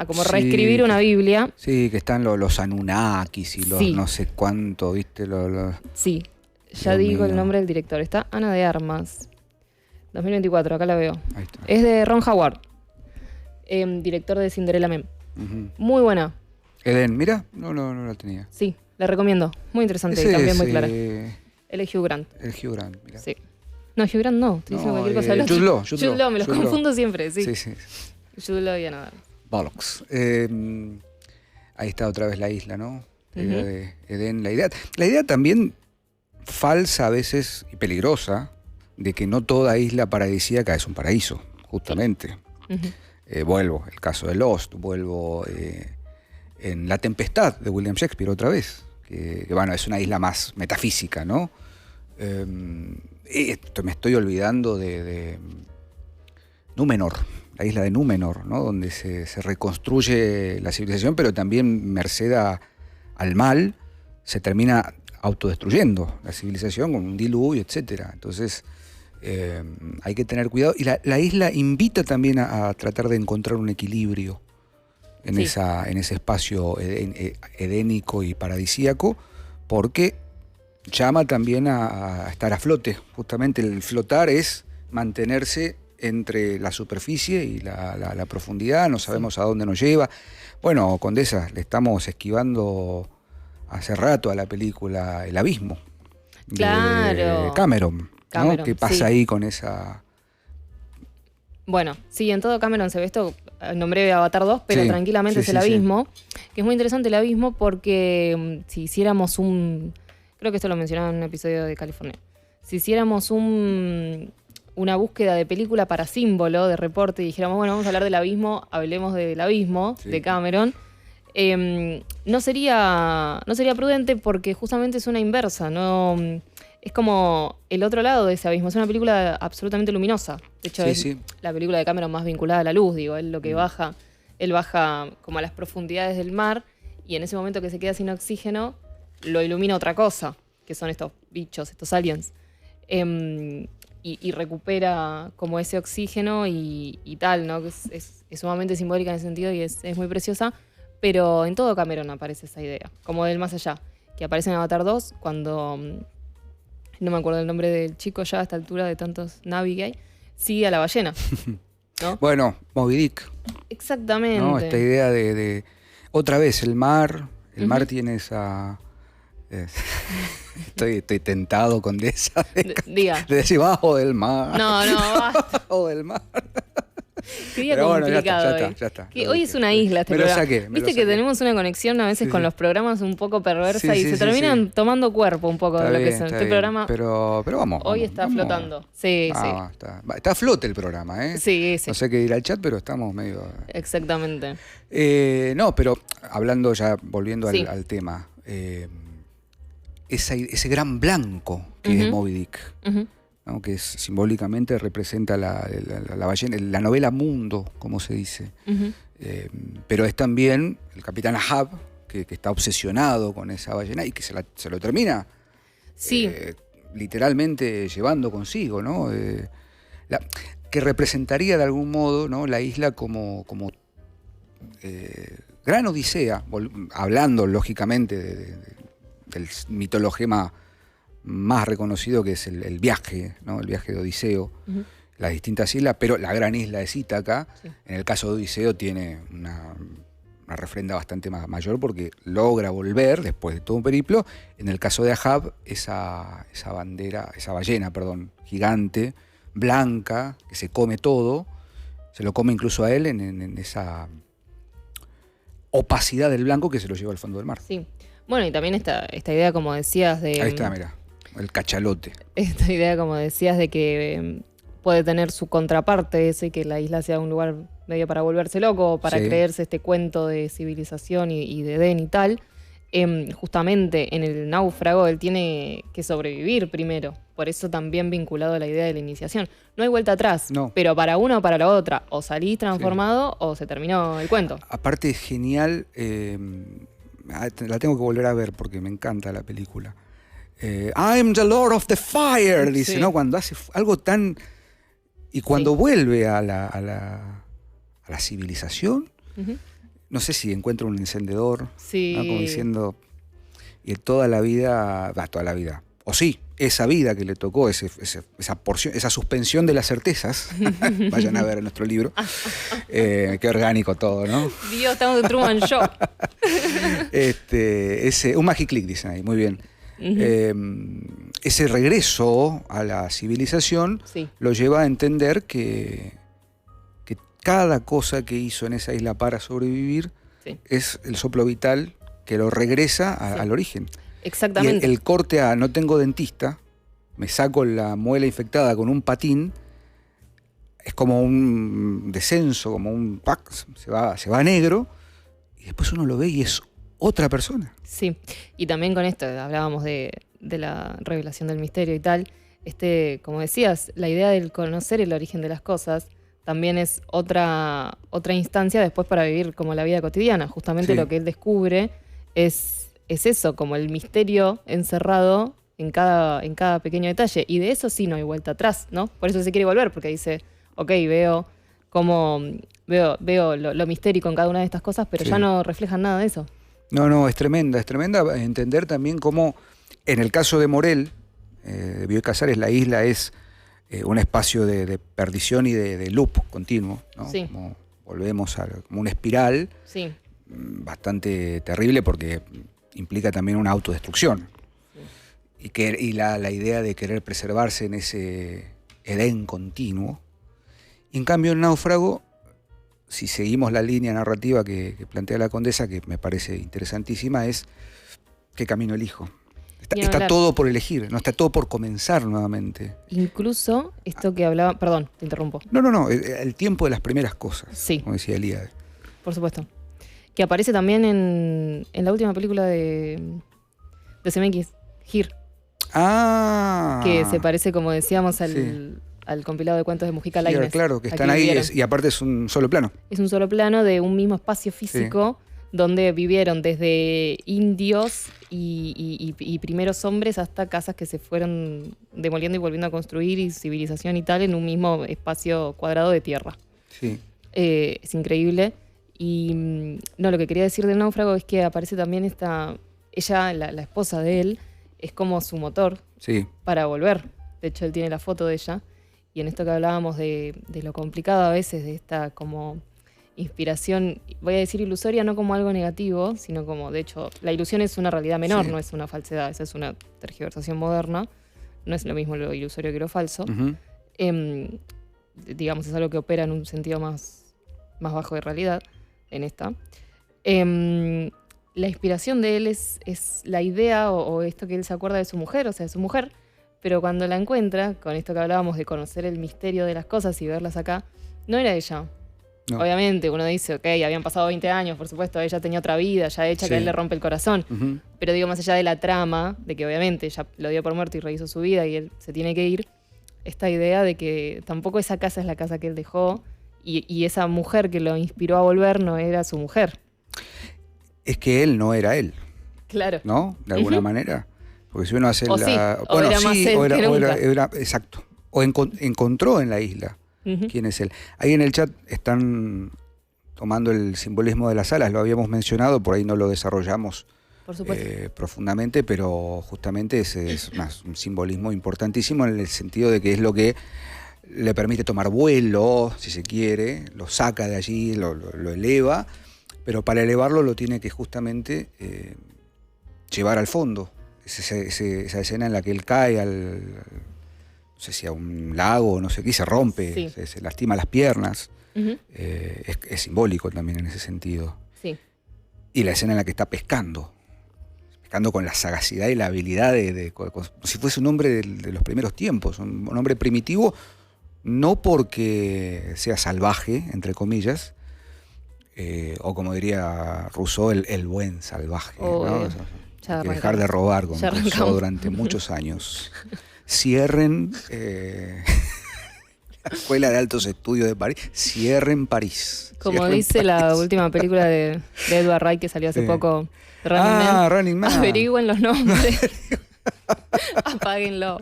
como Sí. reescribir una Biblia. Sí, que están los Anunnakis y los Sí. no sé cuánto, ¿viste? Sí, ya Dios digo el mío. nombre del director. Está Ana de Armas. 2024, acá la veo. Ahí está. Es de Ron Howard, director de Cinderella Man. Ujú. Muy buena, Edén, mira, no la tenía. sí, la recomiendo. Muy interesante Ese y también es, muy clara. Él es Hugh Grant, el Hugh Grant, mira. sí. No, Hugh Grant no, estoy diciendo No, cualquier cosa del otro. Jude Law, Jude Law, me los Jude Law. confundo siempre, sí. Sí, sí. Jude Law y Ana de Armas. Bollocks. Ahí está otra vez la isla, ¿no? La idea Ujú. de Edén. La idea también falsa a veces y peligrosa de que no toda isla paradisíaca es un paraíso, justamente. Ujú. Vuelvo, el caso de Lost, vuelvo en La Tempestad de William Shakespeare otra vez, que bueno, es una isla más metafísica, ¿no? Me estoy olvidando de Númenor, la isla de Númenor, ¿no? Donde se reconstruye la civilización, pero también merced al mal se termina autodestruyendo la civilización con un diluvio, etcétera. Entonces hay que tener cuidado. Y la isla invita también a tratar de encontrar un equilibrio en, Sí. en ese espacio edénico y paradisíaco, porque llama también a estar a flote. Justamente el flotar es mantenerse entre la superficie y la profundidad, no sabemos a dónde nos lleva. Bueno, Condesa, le estamos esquivando hace rato a la película El Abismo, Claro. de Cameron, ¿no? Cameron, ¿Qué pasa sí. ahí con esa...? Bueno, sí, en todo Cameron se ve esto, nombré Avatar 2, pero Sí, tranquilamente sí, es El sí, sí. Abismo, que es muy interesante El Abismo porque si hiciéramos creo que esto lo mencionaba en un episodio de California, si hiciéramos una búsqueda de película para símbolo, de reporte, y dijéramos, bueno, vamos a hablar del abismo, hablemos del abismo, Sí. de Cameron, no sería prudente porque justamente es una inversa, no es como el otro lado de ese abismo. Es una película absolutamente luminosa. De hecho, Sí, es sí. la película de Cameron más vinculada a la luz, digo. Él lo que baja, él baja como a las profundidades del mar y en ese momento que se queda sin oxígeno, lo ilumina otra cosa, que son estos bichos, estos aliens. Y recupera como ese oxígeno y tal, ¿no? Que es sumamente simbólica en ese sentido y es muy preciosa. Pero en todo Cameron aparece esa idea, como del más allá, que aparece en Avatar 2 cuando, no me acuerdo el nombre del chico ya a esta altura de tantos Navi que hay, sigue a la ballena, ¿no? Bueno, Moby Dick, Exactamente. ¿no? Esta idea de otra vez el mar Ujú. tiene esa... estoy tentado con de esa Diga. de decir bajo del mar. No, basta. Bajo del mar. Qué día Pero bueno, complicado ya hoy. está. Que Lo hoy dije. es una isla este Me lo programa. saqué, me Viste lo que saqué. tenemos una conexión a veces Sí, con sí. los programas un poco perversa Sí, y sí, se sí, terminan sí. tomando cuerpo un poco de Está lo que bien, es está este bien. programa. Pero vamos. Hoy vamos, está vamos. flotando. Sí, Está a flote el programa, ¿eh? sí. Sí, No sé qué dirá el chat, pero estamos medio... exactamente. No, pero hablando ya, volviendo Sí. al tema, ese gran blanco que es Ujú. Moby Dick, Ujú. ¿no? Que simbólicamente representa la ballena, la novela mundo, como se dice. Ujú. Pero es también el capitán Ahab, que está obsesionado con esa ballena y que se lo termina Sí. literalmente llevando consigo, ¿no? Que representaría de algún modo, ¿no? La isla como gran odisea, hablando lógicamente del mitologema más reconocido que es el viaje, ¿no? El viaje de Odiseo, Ujú. las distintas islas, pero la gran isla es Ítaca. Sí. En el caso de Odiseo tiene una refrenda bastante mayor porque logra volver después de todo un periplo. En el caso de Ahab, esa ballena, gigante, blanca, que se come todo, se lo come incluso a él en esa opacidad del blanco que se lo lleva al fondo del mar. Sí. Bueno, y también esta idea, como decías, de... Ahí está, mira, el cachalote. Esta idea, como decías, de que puede tener su contraparte, eso, y que la isla sea un lugar medio para volverse loco, para Sí. creerse este cuento de civilización y de Edén y tal. Justamente en el náufrago él tiene que sobrevivir primero, por eso también vinculado a la idea de la iniciación. No hay vuelta atrás, No. pero para una o para la otra, o salís transformado o se terminó el cuento. Aparte es genial, la tengo que volver a ver porque me encanta la película. I'm the Lord of the Fire, dice, Sí. ¿no? Cuando hace algo tan... Y cuando vuelve a la civilización, Ujú. no sé si encuentra un encendedor, Sí. ¿no? Como diciendo, y toda la vida, o sí, esa vida que le tocó, esa porción, esa suspensión de las certezas, vayan a ver nuestro libro, qué orgánico todo, ¿no? Dios, estamos en Truman Show. Un magic click, dicen ahí, muy bien. Ese regreso a la civilización Sí. lo lleva a entender que cada cosa que hizo en esa isla para sobrevivir Sí. es el soplo vital que lo regresa Sí. al origen. Y Exactamente. el corte a no tengo dentista, me saco la muela infectada con un patín, es como un descenso, como un pack, se va a negro, y después uno lo ve y es otra persona. Sí, y también con esto, hablábamos de la revelación del misterio y tal, como decías, la idea del conocer el origen de las cosas también es otra instancia después para vivir como la vida cotidiana. Justamente Sí. lo que él descubre es eso, como el misterio encerrado en cada pequeño detalle. Y de eso sí no hay vuelta atrás, ¿no? Por eso se quiere volver, porque dice, ok, veo lo mistérico en cada una de estas cosas, pero Sí. ya no reflejan nada de eso. No, es tremenda entender también cómo, en el caso de Morel, de Bioy Casares, la isla es un espacio de perdición y de loop continuo, ¿no? Sí. Como volvemos como una espiral Sí. bastante terrible porque implica también una autodestrucción. Y la idea de querer preservarse en ese Edén continuo. Y en cambio el náufrago, si seguimos la línea narrativa que plantea la condesa, que me parece interesantísima, es ¿qué camino elijo? Ni Está hablar. todo por elegir, no está todo por comenzar nuevamente. Incluso esto que hablaba, perdón, te interrumpo. No, el tiempo de las primeras cosas, Sí. como decía Elías. Por supuesto. Que aparece también en la última película de CMX, Here, Ah. que se parece, como decíamos, al, Sí. al compilado de cuentos de Mujica Sí, Lainez. claro, que Aquí están ahí vivieron. y aparte es un solo plano. Es un solo plano de un mismo espacio físico donde vivieron desde indios y primeros hombres hasta casas que se fueron demoliendo y volviendo a construir y civilización y tal en un mismo espacio cuadrado de tierra. Sí. Es increíble. Y no, lo que quería decir del náufrago es que aparece también ella, la esposa de él, es como su motor Sí. para volver. De hecho, él tiene la foto de ella. Y en esto que hablábamos de lo complicado a veces, de esta como inspiración, voy a decir ilusoria, no como algo negativo, sino como, de hecho, la ilusión es una realidad menor, Sí. no es una falsedad, esa es una tergiversación moderna. No es lo mismo lo ilusorio que lo falso. Ujú. Digamos, es algo que opera en un sentido más bajo de realidad en esta. La inspiración de él es la idea o esto que él se acuerda de su mujer, o sea, de su mujer, pero cuando la encuentra, con esto que hablábamos de conocer el misterio de las cosas y verlas acá, no era ella. No. Obviamente, uno dice, ok, habían pasado 20 años, por supuesto, ella tenía otra vida ya hecha, que a Sí. él le rompe el corazón. Ujú. Pero digo, más allá de la trama, de que obviamente ella lo dio por muerto y rehizo su vida y él se tiene que ir, esta idea de que tampoco esa casa es la casa que él dejó y esa mujer que lo inspiró a volver no era su mujer. Es que él no era él, Claro. ¿no? De alguna Ujú. manera. Porque si uno hace O la... sí, o era más él o era, que o era- nunca. era- exacto. O encontró en la isla Ujú. quién es él. Ahí en el chat están tomando el simbolismo de las alas, lo habíamos mencionado, por ahí no lo desarrollamos Por supuesto. profundamente, pero justamente ese es un simbolismo importantísimo en el sentido de que es lo que le permite tomar vuelo, si se quiere, lo saca de allí, lo eleva, pero para elevarlo lo tiene que justamente llevar al fondo. Es esa escena en la que él cae no sé si a un lago, no sé qué, y se rompe, Sí. se lastima las piernas. Ujú. Es simbólico también en ese sentido. Sí. Y la escena en la que está pescando con la sagacidad y la habilidad como si fuese un hombre de los primeros tiempos, un hombre primitivo no porque sea salvaje, entre comillas, o como diría Rousseau, el buen salvaje, ¿no? Ya Hay que dejar arrancamos. de robar, como Ya Rousseau arrancamos. durante muchos años. Cierren la Escuela de Altos Estudios de París, cierren París. Como Cierren dice la París. última película de Edward Wright que salió hace Sí. poco, Running Man. Running Man. Averigüen los nombres. Apáguenlo.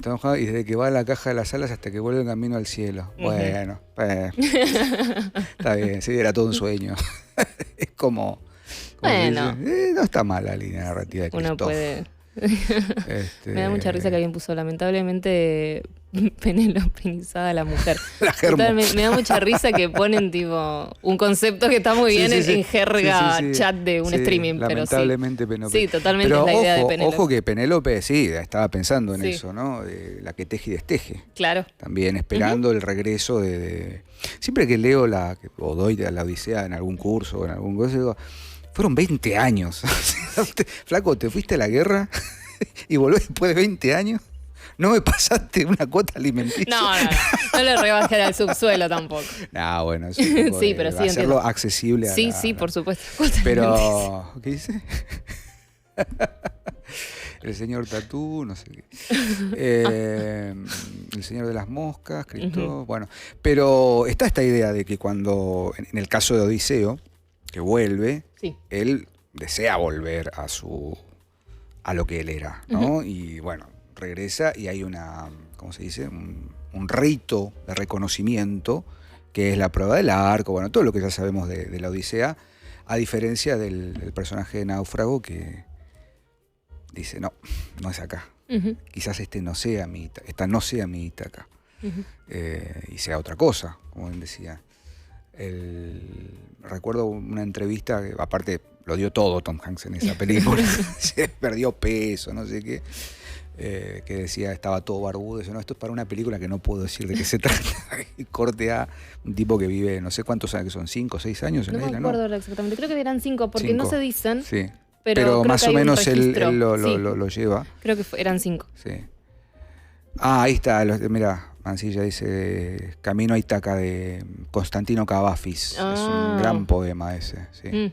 Tom Hanks, y desde que va a la caja de las alas hasta que vuelve el camino al cielo. Ujú. Bueno, está bien, sí, era todo un sueño. Es como Bueno. dice, no está mal la línea narrativa de Uno Christoph. puede. Me Me da mucha risa que alguien puso, lamentablemente, penelopinizada la mujer. La germo. Totalmente, me da mucha risa que ponen tipo un concepto que está muy Sí, bien sí, sí. en jerga Sí, sí, sí. chat de un Sí, streaming, pero sí. lamentablemente Penélope. Sí, totalmente Pero es la idea de ojo, Penélope. ojo que Penélope sí, estaba pensando en Sí. eso, ¿no? De la que teje y desteje. Claro. También esperando el regreso Siempre que leo o doy la Odisea en algún curso o en algún cosa, digo, fueron 20 años. Flaco, ¿te fuiste a la guerra y volvés después de 20 años? ¿No me pasaste una cuota alimenticia? No le rebajé al subsuelo tampoco. No, bueno, eso es un poco Sí, de pero sí, hacerlo entiendo. accesible a Sí, sí, por supuesto. Cuota alimenticia. Pero, ¿qué dice? El señor Tatú, no sé qué. El señor de las moscas, Cristo, bueno. Pero está esta idea de que cuando, en el caso de Odiseo, que vuelve, Sí. él desea volver a lo que él era, ¿no? Y bueno, regresa y hay ¿cómo se dice? Un rito de reconocimiento, que es la prueba del arco, bueno, todo lo que ya sabemos de la Odisea, a diferencia del personaje de Náufrago que dice, no es acá. Ujú, Quizás esta no sea mi Ítaca. ujú. Y sea otra cosa, como él decía. Recuerdo una entrevista, que aparte lo dio todo Tom Hanks en esa película, se perdió peso, no sé qué, que decía, estaba todo barbudo, dice, no, esto es para una película que no puedo decir de qué se trata. Y corte a un tipo que vive, no sé cuántos años, que son 5 o 6 años en No la me isla, acuerdo ¿no? ahora exactamente. Creo que eran 5, porque no 5. se dicen, Sí. pero creo más que o hay un menos él registro. Sí. lo lleva. Creo que eran 5. Sí. Ahí está, mira, Mansilla dice Camino a Ítaca de Constantino Cavafis. Es un gran poema ese, sí.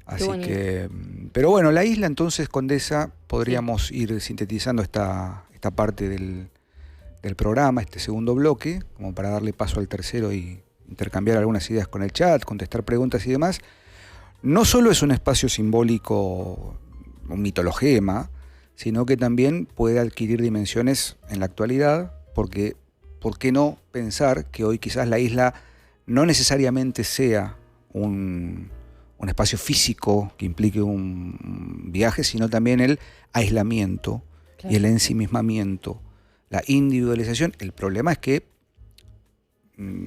Así bonito. que, pero bueno, la isla entonces, Condesa, podríamos ir sintetizando esta parte del programa, este segundo bloque, como para darle paso al tercero y intercambiar algunas ideas con el chat, contestar preguntas y demás. No solo es un espacio simbólico, un mitologema, sino que también puede adquirir dimensiones en la actualidad, porque ¿por qué no pensar que hoy quizás la isla no necesariamente sea un espacio físico que implique un viaje, sino también el aislamiento y el ensimismamiento, la individualización? El problema es que,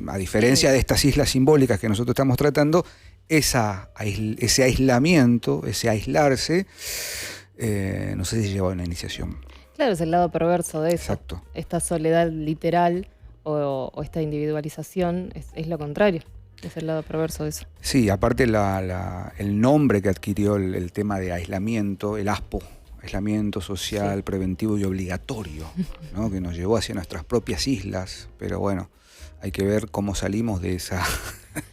a diferencia de estas islas simbólicas que nosotros estamos tratando, ese aislamiento, ese aislarse, no sé si lleva a una iniciación. Claro, es el lado perverso de eso. Exacto. Esta soledad literal o esta individualización es lo contrario. Es el lado perverso de eso. Sí, aparte el nombre que adquirió el tema de aislamiento, el ASPO, aislamiento social, preventivo y obligatorio, ¿no? Que nos llevó hacia nuestras propias islas, pero bueno, hay que ver cómo salimos de esa...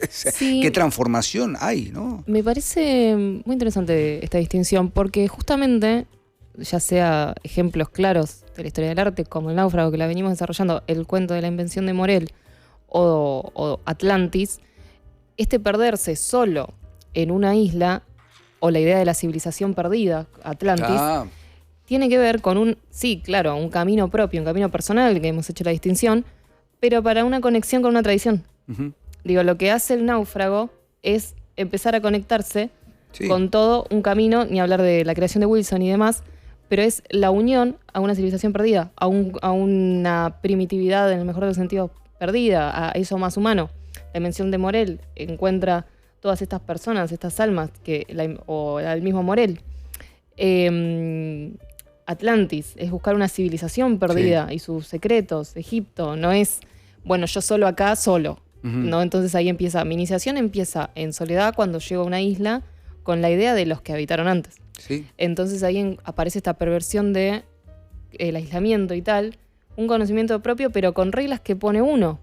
Sí. ¿Qué transformación hay, no? Me parece muy interesante esta distinción porque justamente, ya sea ejemplos claros de la historia del arte, como El náufrago que la venimos desarrollando, el cuento de la invención de Morel o Atlantis, este perderse solo en una isla o la idea de la civilización perdida, Atlantis, tiene que ver con un camino propio, un camino personal, que hemos hecho la distinción, pero para una conexión con una tradición. Uh-huh. Digo, lo que hace el náufrago es empezar a conectarse Sí. con todo un camino, ni hablar de la creación de Wilson y demás, pero es la unión a una civilización perdida, a una primitividad en el mejor de los sentidos perdida, a eso más humano. La invención de Morel encuentra todas estas personas, estas almas, o al mismo Morel. Atlantis es buscar una civilización perdida y sus secretos. Egipto no es, bueno, yo solo acá, solo. Uh-huh. ¿No? Entonces ahí empieza, mi iniciación empieza en soledad cuando llego a una isla con la idea de los que habitaron antes. Sí. Entonces ahí aparece esta perversión de el aislamiento y tal, un conocimiento propio, pero con reglas que pone uno.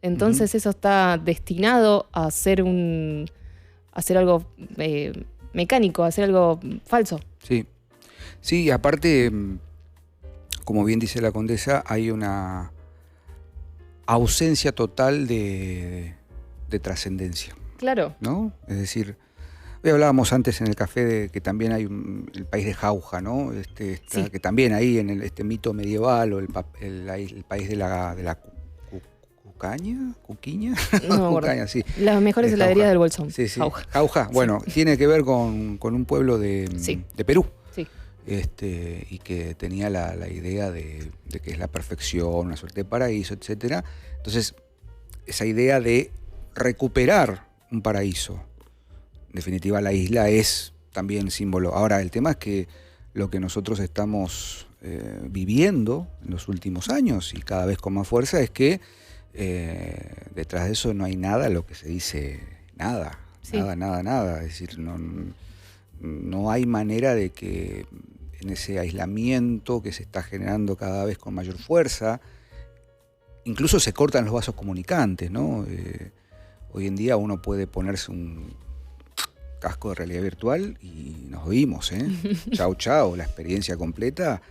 Entonces eso está destinado a ser algo mecánico, a hacer algo falso. Sí. Sí, aparte, como bien dice la condesa, hay una ausencia total de trascendencia, Claro. ¿no? Es decir, hoy hablábamos antes en el café de que también hay el país de Jauja, ¿no? Sí. Que también ahí en este mito medieval, o el país de la cucaña, cuquiña, No me acuerdo. Cucaña, sí. Las mejores De heladerías Jauja. del Bolsón. Sí, sí. Jauja. Jauja, bueno, tiene que ver con un pueblo de Perú. Sí. Y que tenía la idea de que es la perfección, una suerte de paraíso, etcétera. Entonces, esa idea de recuperar un paraíso, en definitiva la isla es también símbolo. Ahora, el tema es que lo que nosotros estamos viviendo en los últimos años y cada vez con más fuerza es que detrás de eso no hay nada, lo que se dice nada, Sí. nada. Es decir, no hay manera de que en ese aislamiento que se está generando cada vez con mayor fuerza, incluso se cortan los vasos comunicantes, ¿no? Hoy en día uno puede ponerse un casco de realidad virtual y nos oímos, ¿eh? Chau, la experiencia completa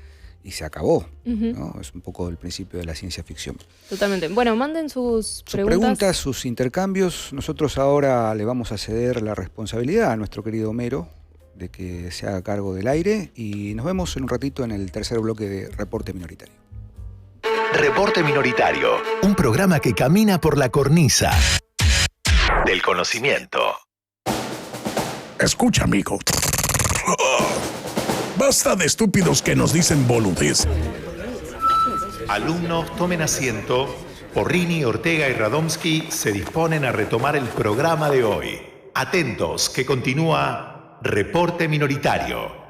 y se acabó, ¿no? Es un poco el principio de la ciencia ficción. Totalmente. Bueno, manden sus Preguntas, sus intercambios. Nosotros ahora le vamos a ceder la responsabilidad a nuestro querido Homero de que se haga cargo del aire y nos vemos en un ratito en el tercer bloque de Reporte Minoritario. Reporte Minoritario, un programa que camina por la cornisa del conocimiento. Escucha, amigo. Basta de estúpidos que nos dicen boludez. Alumnos, tomen asiento. Porrini, Ortega y Radomski se disponen a retomar el programa de hoy. Atentos, que continúa Reporte Minoritario.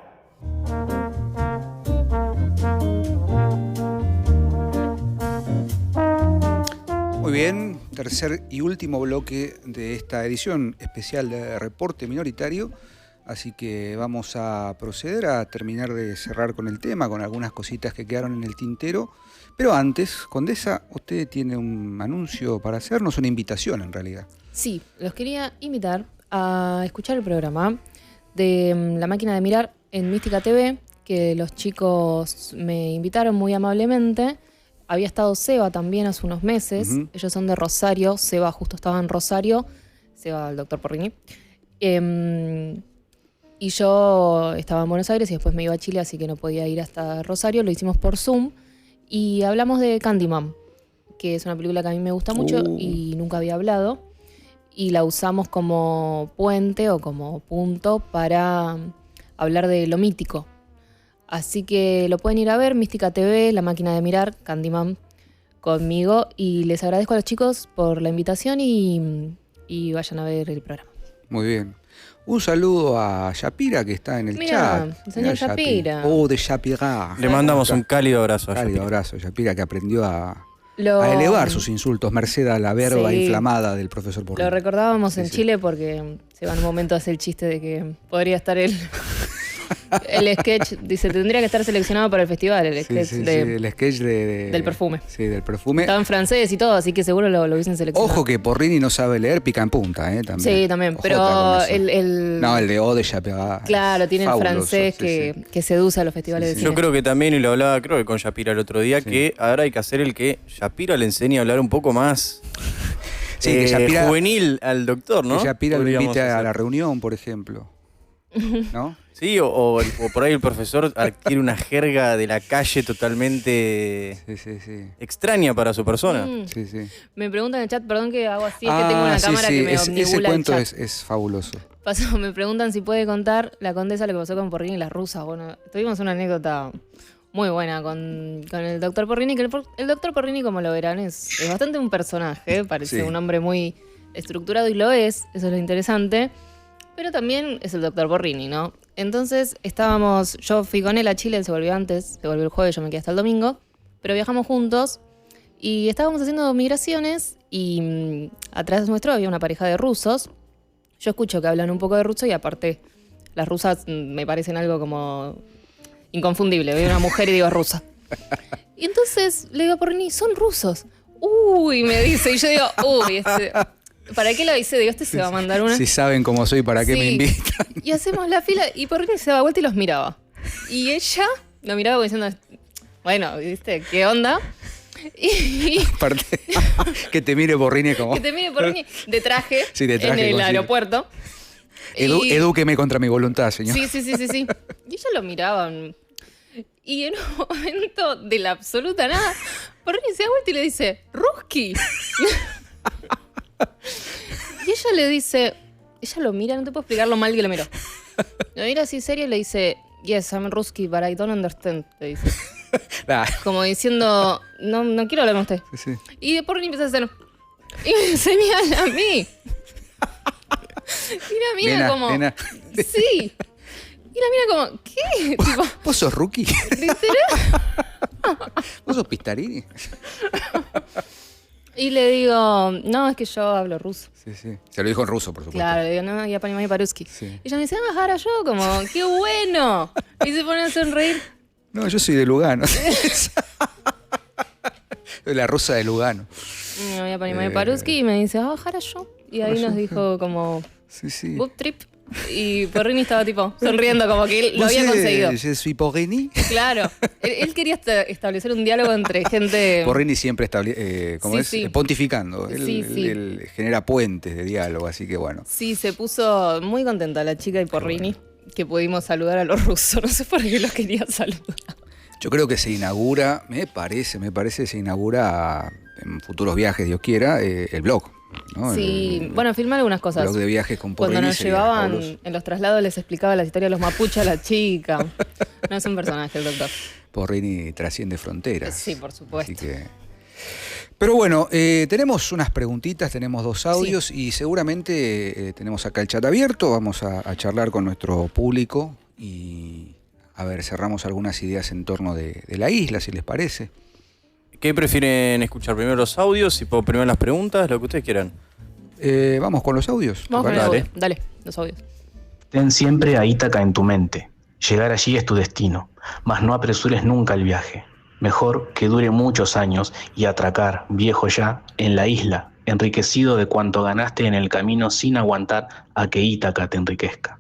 Muy bien, tercer y último bloque de esta edición especial de Reporte Minoritario. Así que vamos a proceder a terminar de cerrar con el tema, con algunas cositas que quedaron en el tintero. Pero antes, Condesa, usted tiene un anuncio para hacernos, una invitación en realidad. Sí, los quería invitar a escuchar el programa de La Máquina de Mirar en Mística TV, que los chicos me invitaron muy amablemente. Había estado Seba también hace unos meses. Ellos son de Rosario. Seba justo estaba en Rosario. Seba, el doctor Porrini. Y yo estaba en Buenos Aires y después me iba a Chile, así que no podía ir hasta Rosario. Lo hicimos por Zoom y hablamos de Candyman, que es una película que a mí me gusta mucho y nunca había hablado. Y la usamos como puente o como punto para hablar de lo mítico. Así que lo pueden ir a ver, Mística TV, La Máquina de Mirar, Candyman, conmigo. Y les agradezco a los chicos por la invitación y vayan a ver el programa. Muy bien. Un saludo a Shapira, que está en el Mirá, chat. señor Mirá, Shapira. De Shapira. Le mandamos un cálido abrazo a Cálido Shapira. abrazo, Shapira, que aprendió a Lo- elevar sus insultos, merced a la verba Sí. inflamada del profesor Porrini. Lo recordábamos Sí, en sí. Chile porque se va en un momento a hacer el chiste de que podría estar el sketch. Dice, tendría que estar seleccionado para el festival, el sketch el sketch del perfume. Sí, del perfume. Estaba en francés y todo, así que seguro lo hubiesen seleccionado. Ojo que Porrini no sabe leer, pica en punta, también. Sí, también, Ojota pero con eso. el No, el de O de Shapira. claro, tiene el fabuloso, francés sí, que, sí. que seduce a los festivales Sí, de sí. cine. Yo creo que también, y lo hablaba creo que con Shapira el otro día, Sí. que ahora hay que hacer el que Shapira le enseñe a hablar un poco más Sí, que Shapira, juvenil al doctor, ¿no? que Shapira lo Podríamos invite a hacer. la reunión, por ejemplo. ¿No? Sí, o por ahí el profesor adquiere una jerga de la calle totalmente Sí. extraña para su persona. Sí. Me preguntan en el chat, perdón que hago así, es que tengo una cámara que me ese omnibula el cuento chat. es fabuloso. Me preguntan si puede contar la condesa lo que pasó con Porrini y las rusas. Bueno, tuvimos una anécdota muy buena con el doctor Porrini, que el doctor Porrini, como lo verán, es bastante un personaje, parece Sí. un hombre muy estructurado y lo es, eso es lo interesante, pero también es el doctor Porrini, ¿no? Entonces yo fui con él a Chile, él se volvió antes, se volvió el jueves, yo me quedé hasta el domingo, pero viajamos juntos y estábamos haciendo migraciones y atrás nuestro había una pareja de rusos. Yo escucho que hablan un poco de ruso y aparte las rusas me parecen algo como inconfundible. Veo una mujer y digo rusa. Y entonces le digo a Porrini, son rusos. Uy, me dice. Y yo digo, uy, ¿para qué lo hice? Digo, se va a mandar una. Si saben cómo soy, ¿para qué Sí. me invitan? Y hacemos la fila y Porrini se daba vuelta y los miraba. Y ella lo miraba como diciendo, bueno, ¿viste? ¿Qué onda? Y Aparte, que te mire Porrini como... que te mire Porrini de traje, Sí, de traje, en el con- sí. aeropuerto. Y- Edúqueme contra mi voluntad, señor. Sí. Y ella lo miraba. Y en un momento de la absoluta nada, Porrini se da vuelta y le dice, Ruski. Y ella le dice, ella lo mira, no te puedo explicar lo mal que lo miró. Lo mira así serio y le dice, yes, I'm Ruski, but I don't understand, le dice. Ah, Como diciendo, no quiero hablar con usted. sí. Y después empieza a hacer, y me señala a mí. Y la mira Nena, como, nena. sí. Y la mira como, ¿qué? Tipo, ¿Vos sos rookie? literal. ¿Vos sos Pistarini? Y le digo, no, es que yo hablo ruso. Sí. Se lo dijo en ruso, por supuesto. Claro, le digo, no, ya poníamos Paruski. Sí. Y ella me dice, ahora yo, como, qué bueno. Y se pone a sonreír. No, yo soy de Lugano. Soy la rusa de Lugano. Y me voy a poner Paruski y me dice, ahora yo. Y ahí nos dijo como, Sí. book trip. Y Porrini estaba tipo sonriendo, como que él lo había conseguido. Je suis Porrini. Claro. Él quería establecer un diálogo entre gente. Porrini siempre como Sí. pontificando. Sí. Él genera puentes de diálogo, así que bueno. Sí, se puso muy contenta la chica y Porrini, que pudimos saludar a los rusos. No sé por qué los quería saludar. Yo creo que se inaugura, me parece, se inaugura en futuros viajes, Dios quiera, el blog. ¿no? Sí, bueno, filmar algunas cosas. Blog de viajes con Porrini. Cuando nos sería llevaban fabuloso. en los traslados les explicaba la historia de los mapuches a la chica. No es un personaje el doctor. Porrini trasciende fronteras. Sí, por supuesto. Así que... Pero bueno, tenemos unas preguntitas, tenemos 2 audios y seguramente tenemos acá el chat abierto. Vamos a charlar con nuestro público y a ver, cerramos algunas ideas en torno de la isla, si les parece. ¿Qué prefieren escuchar? ¿Primero los audios y primero las preguntas? Lo que ustedes quieran. Vamos con los audios. ¿te Vamos con el parece? audio. Dale, los audios. Ten siempre a Ítaca en tu mente. Llegar allí es tu destino, mas no apresures nunca el viaje. Mejor que dure muchos años y atracar, viejo ya, en la isla, enriquecido de cuanto ganaste en el camino sin aguantar a que Ítaca te enriquezca.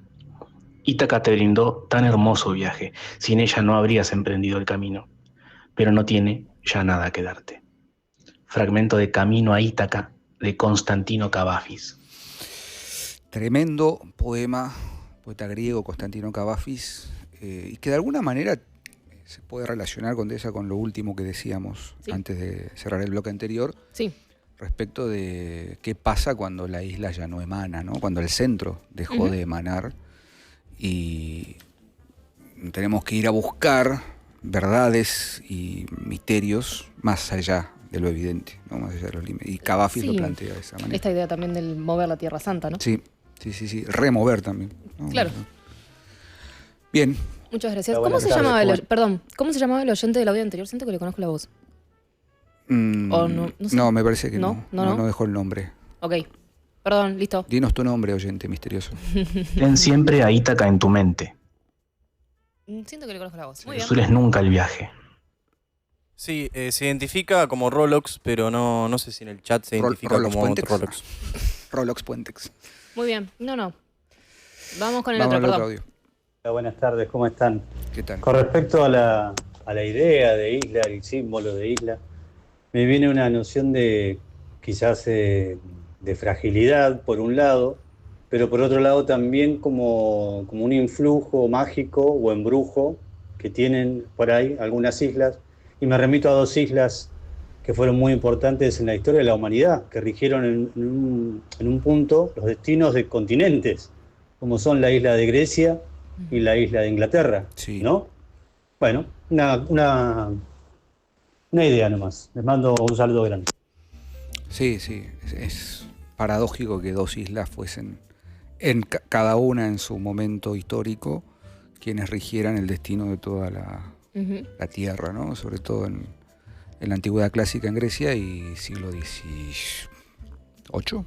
Ítaca te brindó tan hermoso viaje, sin ella no habrías emprendido el camino, pero no tiene ya nada que darte. Fragmento de Camino a Ítaca de Constantino Cavafis. Tremendo poema, poeta griego Constantino Cavafis, y que de alguna manera se puede relacionar con lo último que decíamos Sí. antes de cerrar el bloque anterior, Sí, respecto de qué pasa cuando la isla ya no emana, ¿no? Cuando el centro dejó de emanar y tenemos que ir a buscar verdades y misterios más allá de lo evidente, ¿no? Más allá de los límites. Y Cavafis Sí. lo plantea de esa manera. esta idea también del mover la Tierra Santa, ¿no? Sí, remover también, ¿no? Claro. Bien. Muchas gracias. Buenas ¿Cómo se tardes, llamaba ¿cómo ¿cómo se llamaba el oyente del audio anterior? Siento que le conozco la voz. O no sé. No, me parece que ¿No? no. ¿No? No dejó el nombre. Ok. Perdón, listo. Dinos tu nombre, oyente misterioso. Ten siempre a Ítaca en tu mente. Siento que le conozco la voz. Muy No bien. apresures nunca el viaje. Sí, se identifica como Rolox, pero no sé si en el chat se identifica Rolox como Puentex. otro Rolox. Rolox Puentex. Muy bien. No. Vamos con el Vamos otro, al perdón. otro audio. Hola, buenas tardes, ¿cómo están? ¿Qué tal? Con respecto a la idea de isla, el símbolo de isla, me viene una noción de quizás de fragilidad por un lado, pero por otro lado también como un influjo mágico o embrujo que tienen por ahí algunas islas. Y me remito a 2 islas que fueron muy importantes en la historia de la humanidad, que rigieron en un punto los destinos de continentes, como son la isla de Grecia y la isla de Inglaterra, Sí. ¿no? Bueno, una idea nomás. Les mando un saludo grande. Sí. Es paradójico que 2 islas fuesen, cada una en su momento histórico, quienes rigieran el destino de toda la tierra, ¿no? Sobre todo en la antigüedad clásica en Grecia y siglo XVIII,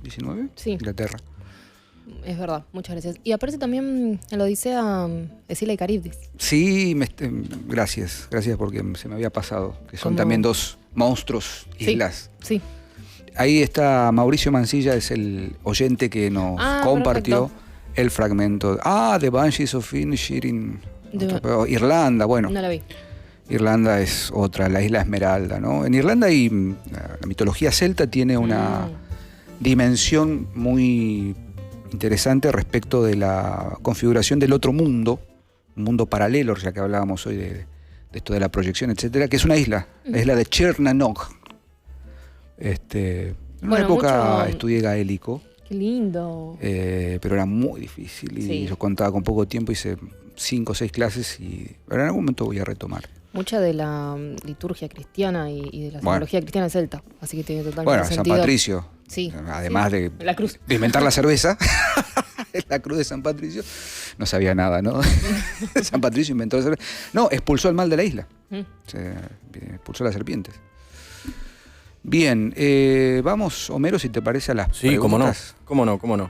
XIX, Sí. Inglaterra. Es verdad, muchas gracias. Y aparece también en la Odisea Escila y Caribdis. Sí, gracias porque se me había pasado, que son también dos monstruos islas. Sí. Ahí está Mauricio Mancilla, es el oyente que nos compartió el fragmento. The Banshees of Inisherin. Irlanda, bueno. No la vi. Irlanda es otra, la isla Esmeralda, ¿no? En Irlanda la mitología celta tiene una dimensión muy interesante respecto de la configuración del otro mundo, un mundo paralelo, ya que hablábamos hoy de esto de la proyección, etcétera, que es una isla, la isla de Cernannog. En una época estudié gaélico. Qué lindo. Pero era muy difícil y yo contaba con poco tiempo, hice 5 o 6 clases pero en algún momento voy a retomar. Mucha de la liturgia cristiana y de la simbología cristiana es celta, así que tiene totalmente sentido. San Patricio, además de la cruz. De inventar la cerveza, la cruz de San Patricio, no sabía nada, ¿no? San Patricio inventó la cerveza. No, expulsó el mal de la isla, expulsó las serpientes. Bien, vamos, Homero, si te parece, a las preguntas. Cómo no.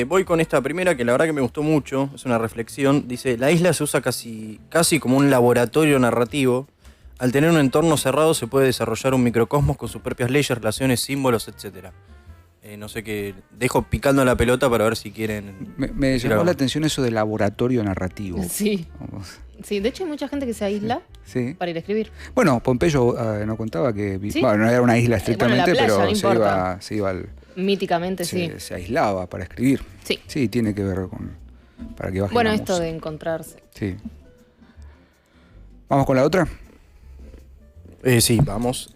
Voy con esta primera, que la verdad que me gustó mucho, es una reflexión. Dice, la isla se usa casi como un laboratorio narrativo. Al tener un entorno cerrado se puede desarrollar un microcosmos con sus propias leyes, relaciones, símbolos, etc. No sé qué, dejo picando la pelota para ver si quieren... Me llamó la atención eso de laboratorio narrativo. Sí. Sí, de hecho hay mucha gente que se aísla para ir a escribir. Bueno, Pompeyo no contaba que... Bueno, no era una isla estrictamente, la playa, pero se iba al... Míticamente, se aislaba para escribir. Sí, tiene que ver con... para que baje la esto música. de encontrarse. Sí. ¿Vamos con la otra? Sí, vamos.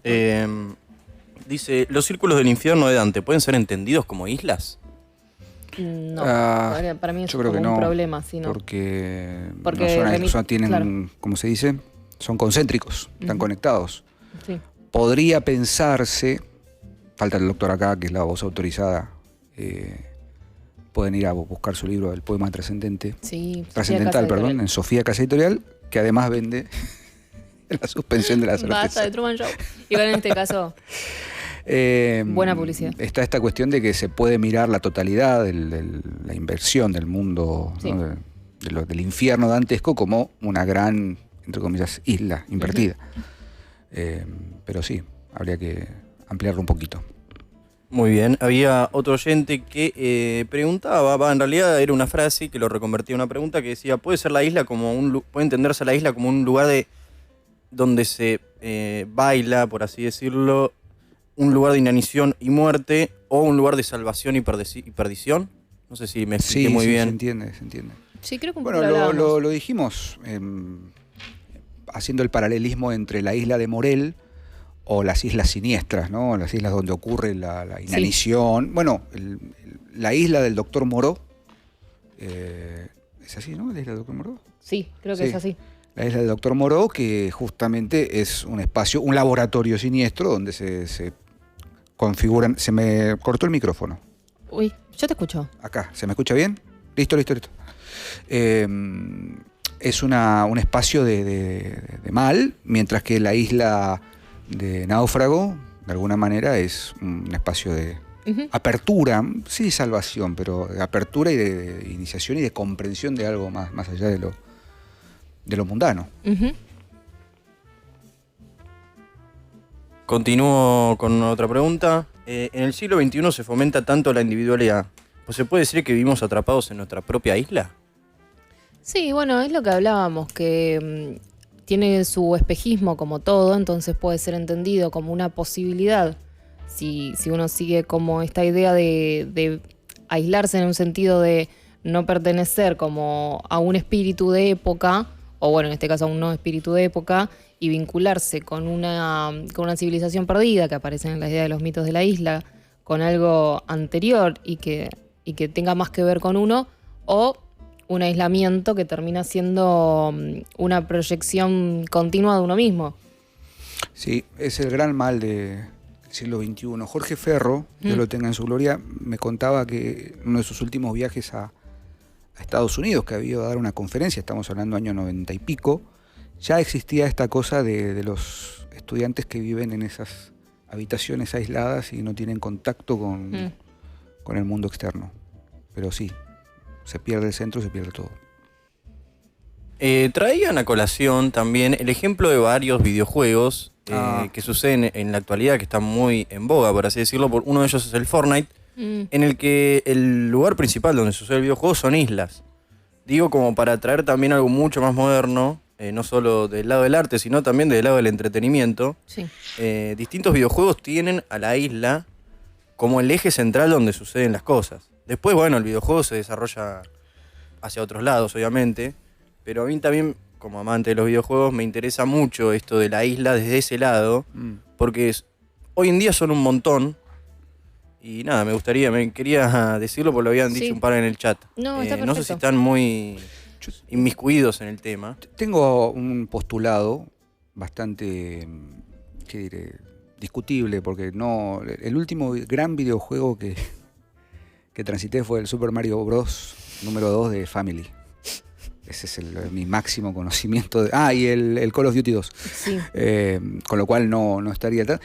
Dice, ¿los círculos del infierno de Dante pueden ser entendidos como islas? No, para mí es como un problema. Sí, ¿no? Porque no tienen, como se dice, son concéntricos, están conectados. Sí. Podría pensarse, falta el doctor acá, que es la voz autorizada, pueden ir a buscar su libro, El poema trascendente, trascendental, perdón, en Sofía Casa Editorial, que además vende la suspensión de la certeza. Basta de Truman Show. Igual en este caso... buena publicidad. Está esta cuestión de que se puede mirar la totalidad de la inversión del mundo, ¿no? del infierno dantesco como una gran, entre comillas, isla invertida. Pero sí, habría que ampliarlo un poquito. Muy bien. Había otro oyente que preguntaba, en realidad era una frase que lo reconvertía en una pregunta que decía, ¿puede entenderse la isla como un lugar donde se baila, por así decirlo, un lugar de inanición y muerte o un lugar de salvación y perdición? No sé si me expliqué muy bien. Se entiende. Sí, creo que un poco lo dijimos, haciendo el paralelismo entre la isla de Morel o las islas siniestras, ¿no? Las islas donde ocurre la inanición. Sí. Bueno, la isla del Doctor Moreau, ¿es así, no? ¿La isla del Doctor Moreau? Sí, creo que es así. La isla del Doctor Moreau, que justamente es un espacio, un laboratorio siniestro donde se configuran... Se me cortó el micrófono. Uy, yo te escucho. Acá, ¿se me escucha bien? Listo. Es un espacio de mal, mientras que la isla de Náufrago, de alguna manera, es un espacio de apertura, sí, salvación, pero de apertura y de iniciación y de comprensión de algo más allá de lo mundano. Continúo con otra pregunta. En el siglo XXI se fomenta tanto la individualidad. ¿Pues se puede decir que vivimos atrapados en nuestra propia isla? Sí, bueno, es lo que hablábamos, que tiene su espejismo como todo, entonces puede ser entendido como una posibilidad. Si uno sigue como esta idea de aislarse en un sentido de no pertenecer como a un espíritu de época, o bueno, en este caso a un no espíritu de época, y vincularse con una civilización perdida que aparece en la idea de los mitos de la isla, con algo anterior y que tenga más que ver con uno, o un aislamiento que termina siendo una proyección continua de uno mismo. Sí, es el gran mal del siglo XXI. Jorge Ferro, Dios lo tenga en su gloria, me contaba que en uno de sus últimos viajes a Estados Unidos, que había ido a dar una conferencia, estamos hablando año 90 y pico, ya existía esta cosa de los estudiantes que viven en esas habitaciones aisladas y no tienen contacto con el mundo externo. pero sí, se pierde el centro, se pierde todo. Traían a colación también el ejemplo de varios videojuegos que suceden en la actualidad, que están muy en boga, por así decirlo. Uno de ellos es el Fortnite, en el que el lugar principal donde sucede el videojuego son islas. Digo, como para traer también algo mucho más moderno, no solo del lado del arte, sino también del lado del entretenimiento. Sí. Distintos videojuegos tienen a la isla como el eje central donde suceden las cosas. Después, bueno, el videojuego se desarrolla hacia otros lados, obviamente, pero a mí también, como amante de los videojuegos, me interesa mucho esto de la isla desde ese lado, porque hoy en día son un montón. Y nada, me quería decirlo porque lo habían dicho un par en el chat. No, está perfecto. No sé si están muy inmiscuidos en el tema. Tengo un postulado bastante, ¿qué diré? Discutible, porque no, el último gran videojuego que transité fue el Super Mario Bros. Número 2 de Family. Ese es mi máximo conocimiento. Y el Call of Duty 2. Sí. Con lo cual no estaría atrás.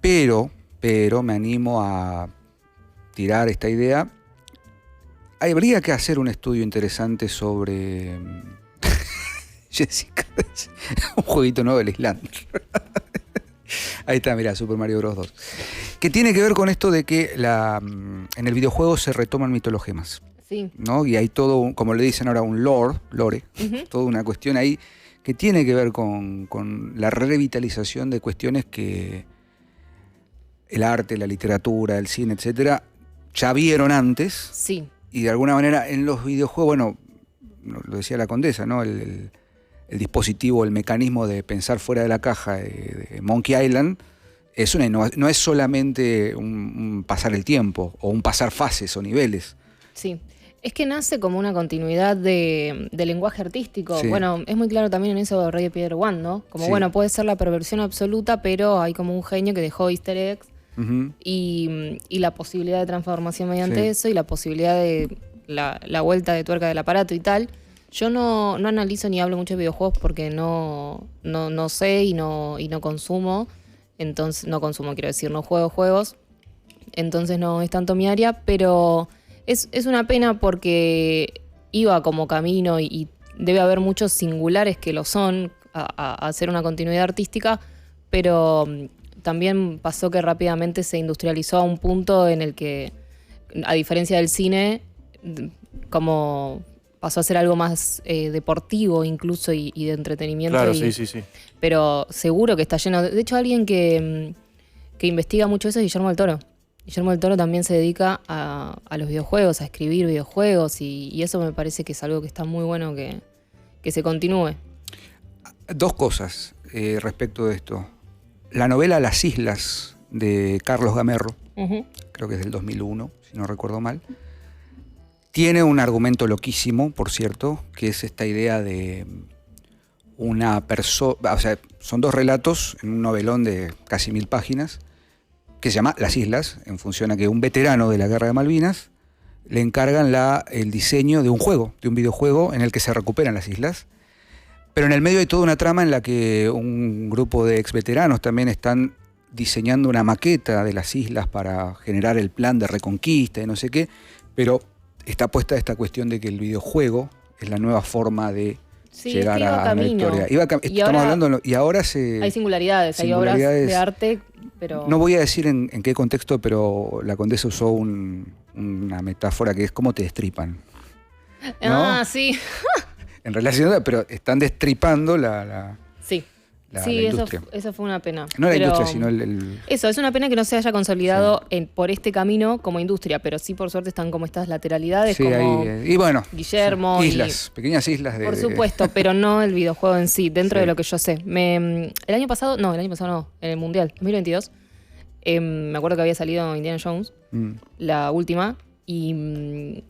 Pero me animo a tirar esta idea. Habría que hacer un estudio interesante sobre Jessica, un jueguito nuevo del Island. Ahí está, mirá, Super Mario Bros. 2. Que tiene que ver con esto de que en el videojuego se retoman mitologemas. Sí. ¿No? Y hay todo, como le dicen ahora, un lore, toda una cuestión ahí que tiene que ver con la revitalización de cuestiones que el arte, la literatura, el cine, etcétera, ya vieron antes. Sí. Y de alguna manera en los videojuegos, bueno, lo decía la Condesa, ¿no? El dispositivo, el mecanismo de pensar fuera de la caja de Monkey Island no es solamente un pasar el tiempo o un pasar fases o niveles. Sí. Es que nace como una continuidad de lenguaje artístico. Sí. Bueno, es muy claro también en eso de Ready Player One, ¿no? Como, Sí. bueno, puede ser la perversión absoluta, pero hay como un genio que dejó easter eggs y la posibilidad de transformación mediante eso y la posibilidad de la vuelta de tuerca del aparato y tal. Yo no analizo ni hablo mucho de videojuegos porque no sé y no consumo. Entonces, no consumo, quiero decir, no juego juegos. Entonces no es tanto mi área, pero es una pena porque iba como camino y debe haber muchos singulares que lo son a hacer una continuidad artística, pero también pasó que rápidamente se industrializó a un punto en el que, a diferencia del cine, como pasó a ser algo más deportivo incluso y de entretenimiento. Claro, sí. Pero seguro que está lleno. De hecho, alguien que investiga mucho eso es Guillermo del Toro. Guillermo del Toro también se dedica a los videojuegos, a escribir videojuegos y eso me parece que es algo que está muy bueno que se continúe. Dos cosas respecto de esto. La novela Las Islas de Carlos Gamerro, creo que es del 2001, si no recuerdo mal, tiene un argumento loquísimo, por cierto, que es esta idea de una persona, o sea, son dos relatos en un novelón de casi 1000 páginas, que se llama Las Islas, en función a que un veterano de la Guerra de Malvinas le encargan el diseño de un juego, de un videojuego en el que se recuperan las islas. Pero en el medio hay toda una trama en la que un grupo de ex veteranos también están diseñando una maqueta de las islas para generar el plan de reconquista y no sé qué, pero está puesta esta cuestión de que el videojuego es la nueva forma de llegar a la historia. Estamos hablando, y ahora hay singularidades, hay obras de arte, pero... No voy a decir en qué contexto, pero la Condesa usó una metáfora que es cómo te destripan, ¿no? Sí. En relación, pero están destripando sí. la Sí, industria. eso fue una pena. No la pero industria, sino el... Eso, es una pena que no se haya consolidado por este camino como industria, pero sí por suerte están como estas lateralidades, Sí, como y bueno, Guillermo. islas, pequeñas islas de... Por supuesto, pero no el videojuego en sí, dentro Sí. de lo que yo sé. El año pasado no, en el Mundial, 2022, me acuerdo que había salido Indiana Jones, la última, y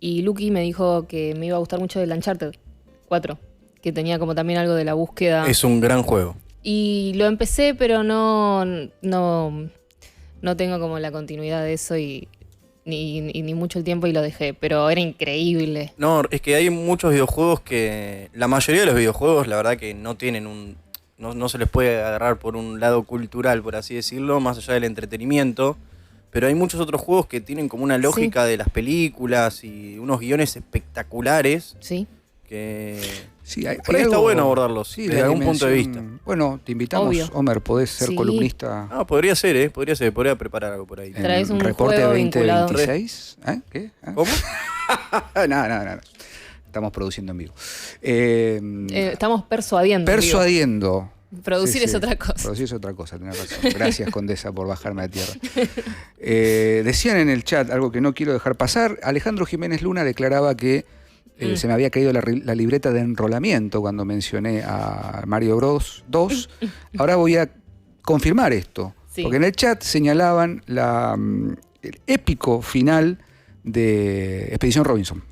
Lucky me dijo que me iba a gustar mucho el Uncharted 4, que tenía como también algo de la búsqueda. Es un gran juego. Y lo empecé, pero no tengo como la continuidad de eso ni mucho el tiempo y lo dejé, pero era increíble. No, es que hay muchos videojuegos que... La mayoría de los videojuegos, la verdad que no tienen no se les puede agarrar por un lado cultural, por así decirlo, más allá del entretenimiento. pero hay muchos otros juegos que tienen como una lógica de las películas y unos guiones espectaculares Sí. que Sí, por ahí está algo- bueno abordarlos sí, desde la algún punto de vista. dimensión- Bueno, te invitamos, Obvio. Homer, podés ser Sí. columnista Podría ser, podría preparar algo por ahí. en Traes un Reporte juego vinculado. 2026. ¿Qué? ¿Ah? ¿Cómo? No. Estamos produciendo en vivo. Estamos persuadiendo. Persuadiendo. digo. Producir Sí, es sí. otra cosa. Producir es otra cosa, tenés razón. Gracias, Condesa, por bajarme a tierra. Decían en el chat algo que no quiero dejar pasar. Alejandro Jiménez Luna declaraba que se me había caído la libreta de enrolamiento cuando mencioné a Mario Bros 2. Ahora voy a confirmar esto. Sí. Porque en el chat señalaban el épico final de Expedición Robinson.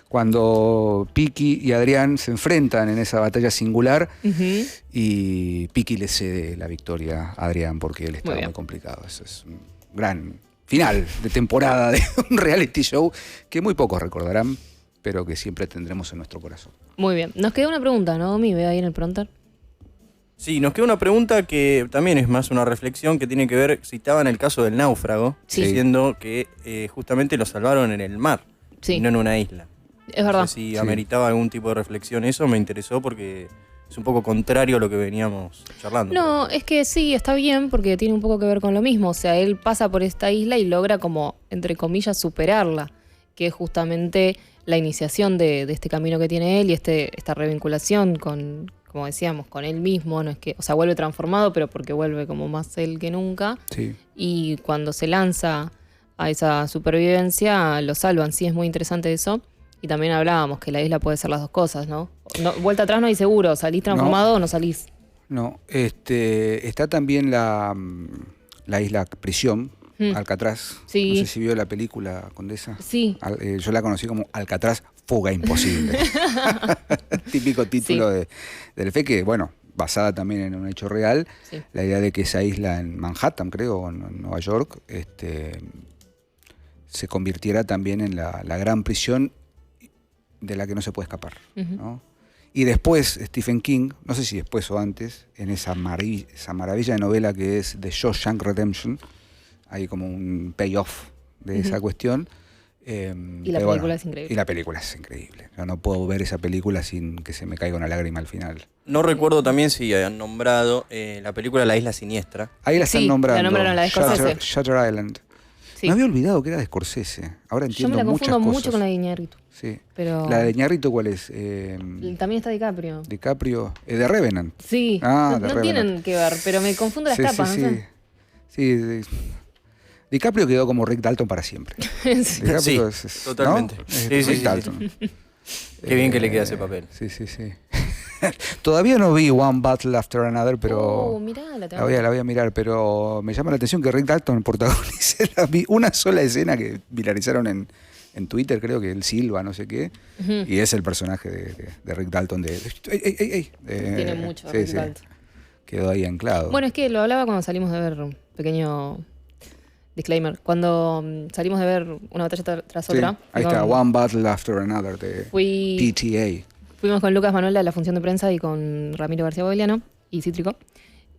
Cuando Piki y Adrián se enfrentan en esa batalla singular Ujú. y Piki le cede la victoria a Adrián porque él estaba bien. muy complicado. Eso es un gran final de temporada de un reality show que muy pocos recordarán, pero que siempre tendremos en nuestro corazón. Muy bien. Nos queda una pregunta, ¿no, Domi? Ve ahí en el pronter. Sí, nos queda una pregunta que también es más una reflexión que tiene que ver, citaban el caso del náufrago, Sí. diciendo que justamente lo salvaron en el mar Sí. y no en una isla. Es verdad. No sé si ameritaba algún tipo de reflexión. Eso me interesó porque es un poco contrario a lo que veníamos charlando. No, es que sí, está bien porque tiene un poco que ver con lo mismo. O sea, él pasa por esta isla y logra como, entre comillas, superarla, que es justamente la iniciación de este camino que tiene él y esta revinculación con, como decíamos, con él mismo. No es que, o sea, vuelve transformado, pero porque vuelve como más él que nunca. Sí. Y cuando se lanza a esa supervivencia, lo salvan. Sí, es muy interesante eso. Y también hablábamos que la isla puede ser las dos cosas, ¿no? Vuelta atrás no hay seguro, salís transformado o no salís. No, está también la isla prisión, Alcatraz. Sí. No sé si vio la película, Condesa. Sí. Yo la conocí como Alcatraz, fuga imposible. Típico título del FE que, bueno, basada también en un hecho real. Sí. La idea de que esa isla en Manhattan, creo, o en Nueva York, se convirtiera también en la gran prisión de la que no se puede escapar, Ujú. ¿no? Y después Stephen King, no sé si después o antes, en esa maravilla de novela que es The Shawshank Redemption, hay como un payoff de esa cuestión. Y la película es increíble. Y la película es increíble. Yo no puedo ver esa película sin que se me caiga una lágrima al final. No recuerdo también si habían nombrado la película La Isla Siniestra. Ahí la están Sí, la nombrando. nombraron, la de Scorsese. Shutter Island. Sí. Me había olvidado que era de Scorsese. Ahora Yo entiendo me la muchas confundo cosas. mucho con la de Iñárritu. Sí. Pero ¿La de Ñarrito cuál es? también está DiCaprio. DiCaprio. De Revenant. Sí, Ah, no de Revenant. tienen que ver, pero me confundo las tapas. Sí, no sí. sé. Sí, DiCaprio quedó como Rick Dalton para siempre. Sí. DiCaprio Sí, es, totalmente. ¿no? Sí, Rick sí, sí, Dalton. Qué bien que le queda ese papel. Sí. Todavía no vi One Battle After Another, pero Oh, mirá, la tengo. la voy a mirar, pero me llama la atención que Rick Dalton protagonice vi una sola escena que viralizaron en Twitter, creo que él Silva, no sé qué, Ujú. y es el personaje de Rick Dalton ey. Tiene mucho Sí, Rick sí. Dalton. Quedó ahí anclado. Bueno, es que lo hablaba cuando salimos de ver, un pequeño disclaimer, cuando salimos de ver una batalla tras Sí, otra. ahí está, con- One Battle After Another de PTA. Fuimos con Lucas Manuel a la función de prensa y con Ramiro García Bogliano y Cítrico.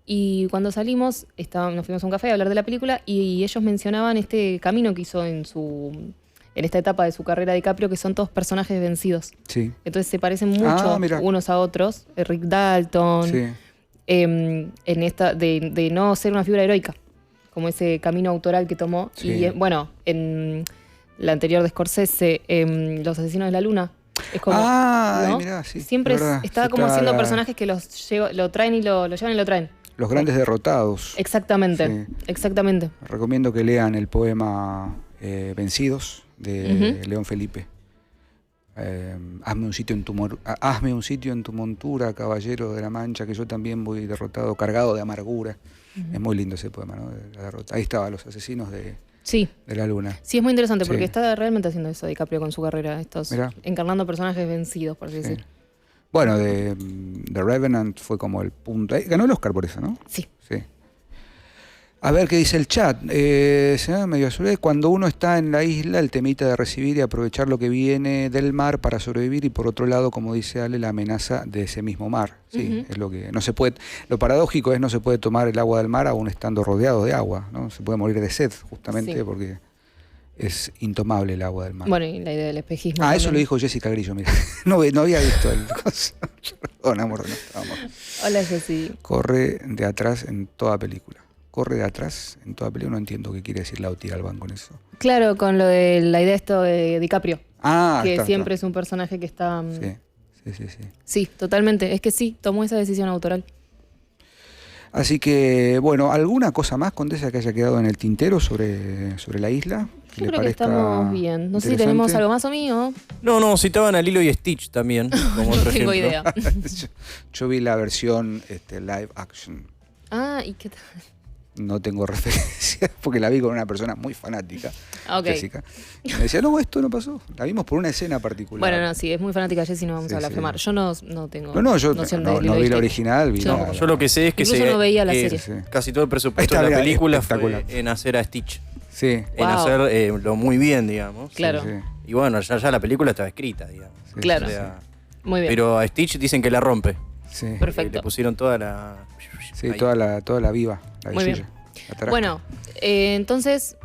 Y cuando salimos, nos fuimos a un café a hablar de la película y ellos mencionaban este camino que hizo en esta etapa de su carrera de DiCaprio, que son todos personajes vencidos. Sí. Entonces se parecen mucho mirá. unos a otros. Rick Dalton, Sí. en esta de no ser una figura heroica, como ese camino autoral que tomó. Sí. Y bueno, en la anterior de Scorsese, Los Asesinos de la Luna, es como, ¿no? mirá, sí. Siempre es verdad. está como haciendo personajes que lo traen y lo llevan y lo traen. Los grandes derrotados. Exactamente, Sí. exactamente. Recomiendo que lean el poema Vencidos de Ujú. León Felipe. Hazme un sitio en tu montura, caballero de la Mancha, que yo también voy derrotado, cargado de amargura. Es muy lindo ese poema, ¿no? De la derrota. Ahí estaba, Los Asesinos de Sí, la Luna. sí, es muy interesante porque Sí. está realmente haciendo eso DiCaprio con su carrera, Mirá. encarnando personajes vencidos, por así Sí. decir. Bueno, de The Revenant fue como el punto. Ganó el Oscar por eso, ¿no? Sí. Sí. A ver qué dice el chat. Medio azul. Cuando uno está en la isla, el temita de recibir y aprovechar lo que viene del mar para sobrevivir, y por otro lado, como dice Ale, la amenaza de ese mismo mar. Sí, es lo que no se puede. Lo paradójico es no se puede tomar el agua del mar aún estando rodeado de agua, ¿no? Se puede morir de sed justamente porque es intomable el agua del mar. Bueno, y la idea del espejismo. Ah, también. eso lo dijo Jessica Grillo, mira. No había visto el cosa. Perdón, amor, no, amor. Hola, Jessy. Corre de atrás en toda película. Corre de atrás en toda película. No entiendo qué quiere decir Lauti Galván con eso. Claro, con lo de la idea esto de DiCaprio. Que siempre es un personaje que está... Sí. Sí, totalmente. Es que sí, tomó esa decisión autoral. Así que, bueno, ¿alguna cosa más, Condesa, que haya quedado en el tintero sobre la isla? Yo creo que estamos bien. No sé si tenemos algo más o mío. No, citaban a Lilo y Stitch también, como otro No tengo ejemplo. idea. Yo vi la versión live action. Ah, ¿y qué tal? No tengo referencia, porque la vi con una persona muy fanática, Ok. Jessica. Y me decía, no, esto no pasó. La vimos por una escena particular. Bueno, no, sí, es muy fanática Jessy, no vamos a blasfemar. Yo no tengo yo noción de Lilo y vi la Stitch. original. Vi Yo- Yo lo que sé es que Incluso no veía la serie. casi todo el presupuesto Esta de la era película espectacular. fue en hacer a Stitch. Sí. En Wow. hacerlo muy bien, digamos. Claro. Sí. Y bueno, ya la película estaba escrita, digamos. Sí, Claro. O sea, Muy bien. pero a Stitch dicen que la rompe. Sí, Perfecto. Le pusieron toda la... sí, ahí. toda la viva, la Muy suya, bien. la tarasca. Bueno, entonces,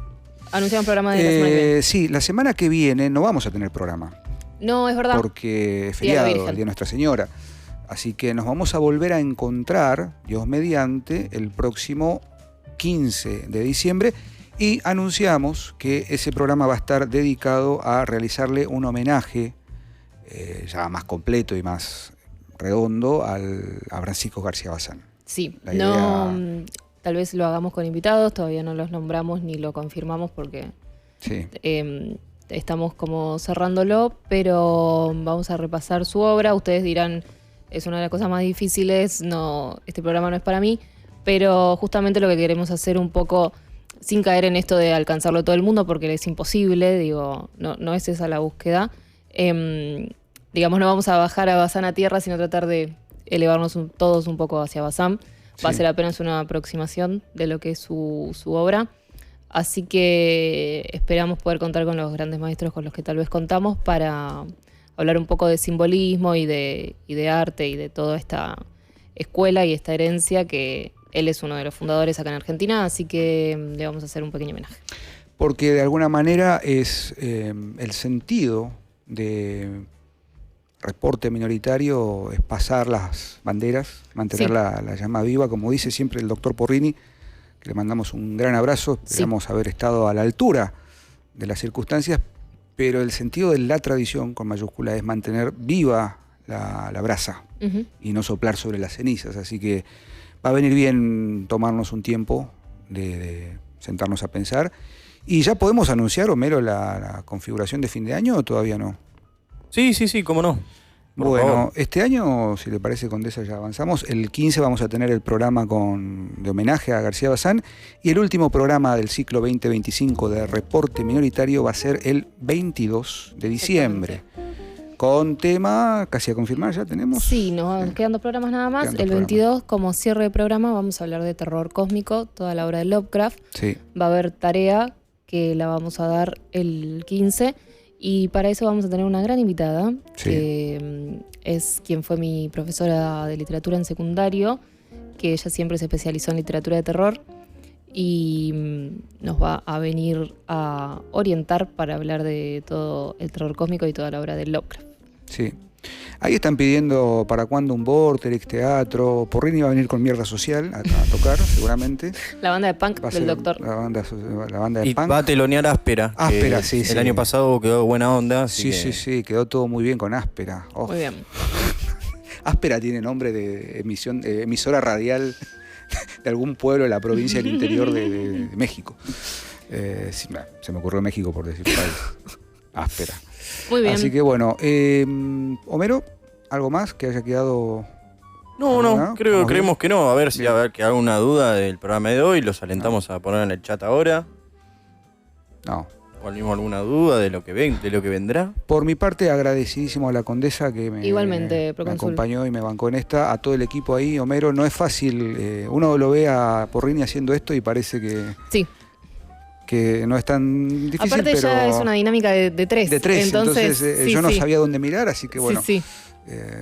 anunciamos programa de la semana que viene. Sí, la semana que viene no vamos a tener programa, No, es verdad. porque es Día de la feriado, Virgen. el Día de Nuestra Señora. Así que nos vamos a volver a encontrar, Dios mediante, el próximo 15 de diciembre, y anunciamos que ese programa va a estar dedicado a realizarle un homenaje ya más completo y más redondo a Francisco García Bazán. Sí, La no, idea- tal vez lo hagamos con invitados, todavía no los nombramos ni lo confirmamos porque Sí, estamos como cerrándolo, pero vamos a repasar su obra. Ustedes dirán, es una de las cosas más difíciles, no, este programa no es para mí, pero justamente lo que queremos hacer un poco, sin caer en esto de alcanzarlo todo el mundo, porque es imposible, digo, no es esa la búsqueda. Digamos, no vamos a bajar a Bazán a tierra, sino tratar de elevarnos todos un poco hacia Bazán. Va a Sí. ser apenas una aproximación de lo que es su obra. Así que esperamos poder contar con los grandes maestros con los que tal vez contamos para hablar un poco de simbolismo y de arte y de toda esta escuela y esta herencia que él es uno de los fundadores acá en Argentina, así que le vamos a hacer un pequeño homenaje. porque de alguna manera es el sentido de reporte minoritario, es pasar las banderas, mantener Sí. la llama viva, como dice siempre el doctor Porrini, que le mandamos un gran abrazo, esperamos haber estado a la altura de las circunstancias, pero el sentido de la tradición, con mayúscula, es mantener viva la brasa Ujú. y no soplar sobre las cenizas, así que va a venir bien tomarnos un tiempo de sentarnos a pensar. ¿Y ya podemos anunciar, Homero, la configuración de fin de año o todavía no? Sí, cómo no. Por Bueno, favor. este año, si le parece, Condesa, ya avanzamos. El 15 vamos a tener el programa de homenaje a García Bazán, y el último programa del ciclo 2025 de Reporte Minoritario va a ser el 22 de diciembre. Con tema, casi a confirmar, ya tenemos. Sí, nos van quedan 2 programas nada más. Quedan 2 El 22, como cierre de programa, vamos a hablar de terror cósmico, toda la obra de Lovecraft. Sí, Va a haber tarea que la vamos a dar el 15 y para eso vamos a tener una gran invitada, Sí. que es quien fue mi profesora de literatura en secundario, que ella siempre se especializó en literatura de terror y nos va a venir a orientar para hablar de todo el terror cósmico y toda la obra de Lovecraft. sí. Ahí están pidiendo para cuándo un Vorterix, teatro. Porrini va a venir con Mierda Social a tocar, seguramente. La banda de punk Va a del ser doctor. La banda de Y punk. va a telonear Áspera. que Áspera, sí, El sí. año pasado quedó buena onda. así Sí, que- sí, quedó todo muy bien con Áspera. Oh, Muy bien. Áspera tiene nombre de emisora radial de algún pueblo de la provincia del interior de México. Sí, se me ocurrió México por decir país. Áspera. Muy bien. Así que bueno, Homero, ¿algo más que haya quedado? No, ¿Verdad? creemos que no. A ver si Bien. que alguna duda del programa de hoy. Los alentamos a poner en el chat ahora. No. ¿O alguna duda de lo que vendrá? Por mi parte, agradecidísimo a la condesa que Igualmente, me procónsul. acompañó y me bancó en esta, a todo el equipo ahí. Homero, no es fácil, uno lo ve a Porrini haciendo esto y parece Sí. que no es tan difícil, Aparte pero ya es una dinámica de tres. de tres, entonces sí, yo no sí. sabía dónde mirar, así que bueno, Sí,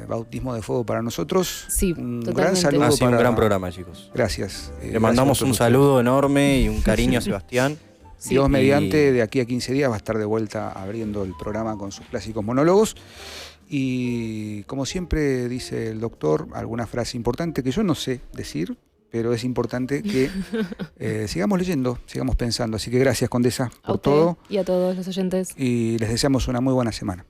bautismo de fuego para nosotros. Sí, un totalmente. gran saludo Ha sido un para... gran programa, chicos. Gracias. Le mandamos gracias a un todos saludo enorme y un cariño a Sebastián. Sí. Dios Y- mediante, de aquí a 15 días va a estar de vuelta abriendo el programa con sus clásicos monólogos. Y como siempre dice el doctor, alguna frase importante que yo no sé decir, pero es importante que sigamos leyendo, sigamos pensando. Así que gracias, Condesa, A por usted todo y a todos los oyentes. y les deseamos una muy buena semana.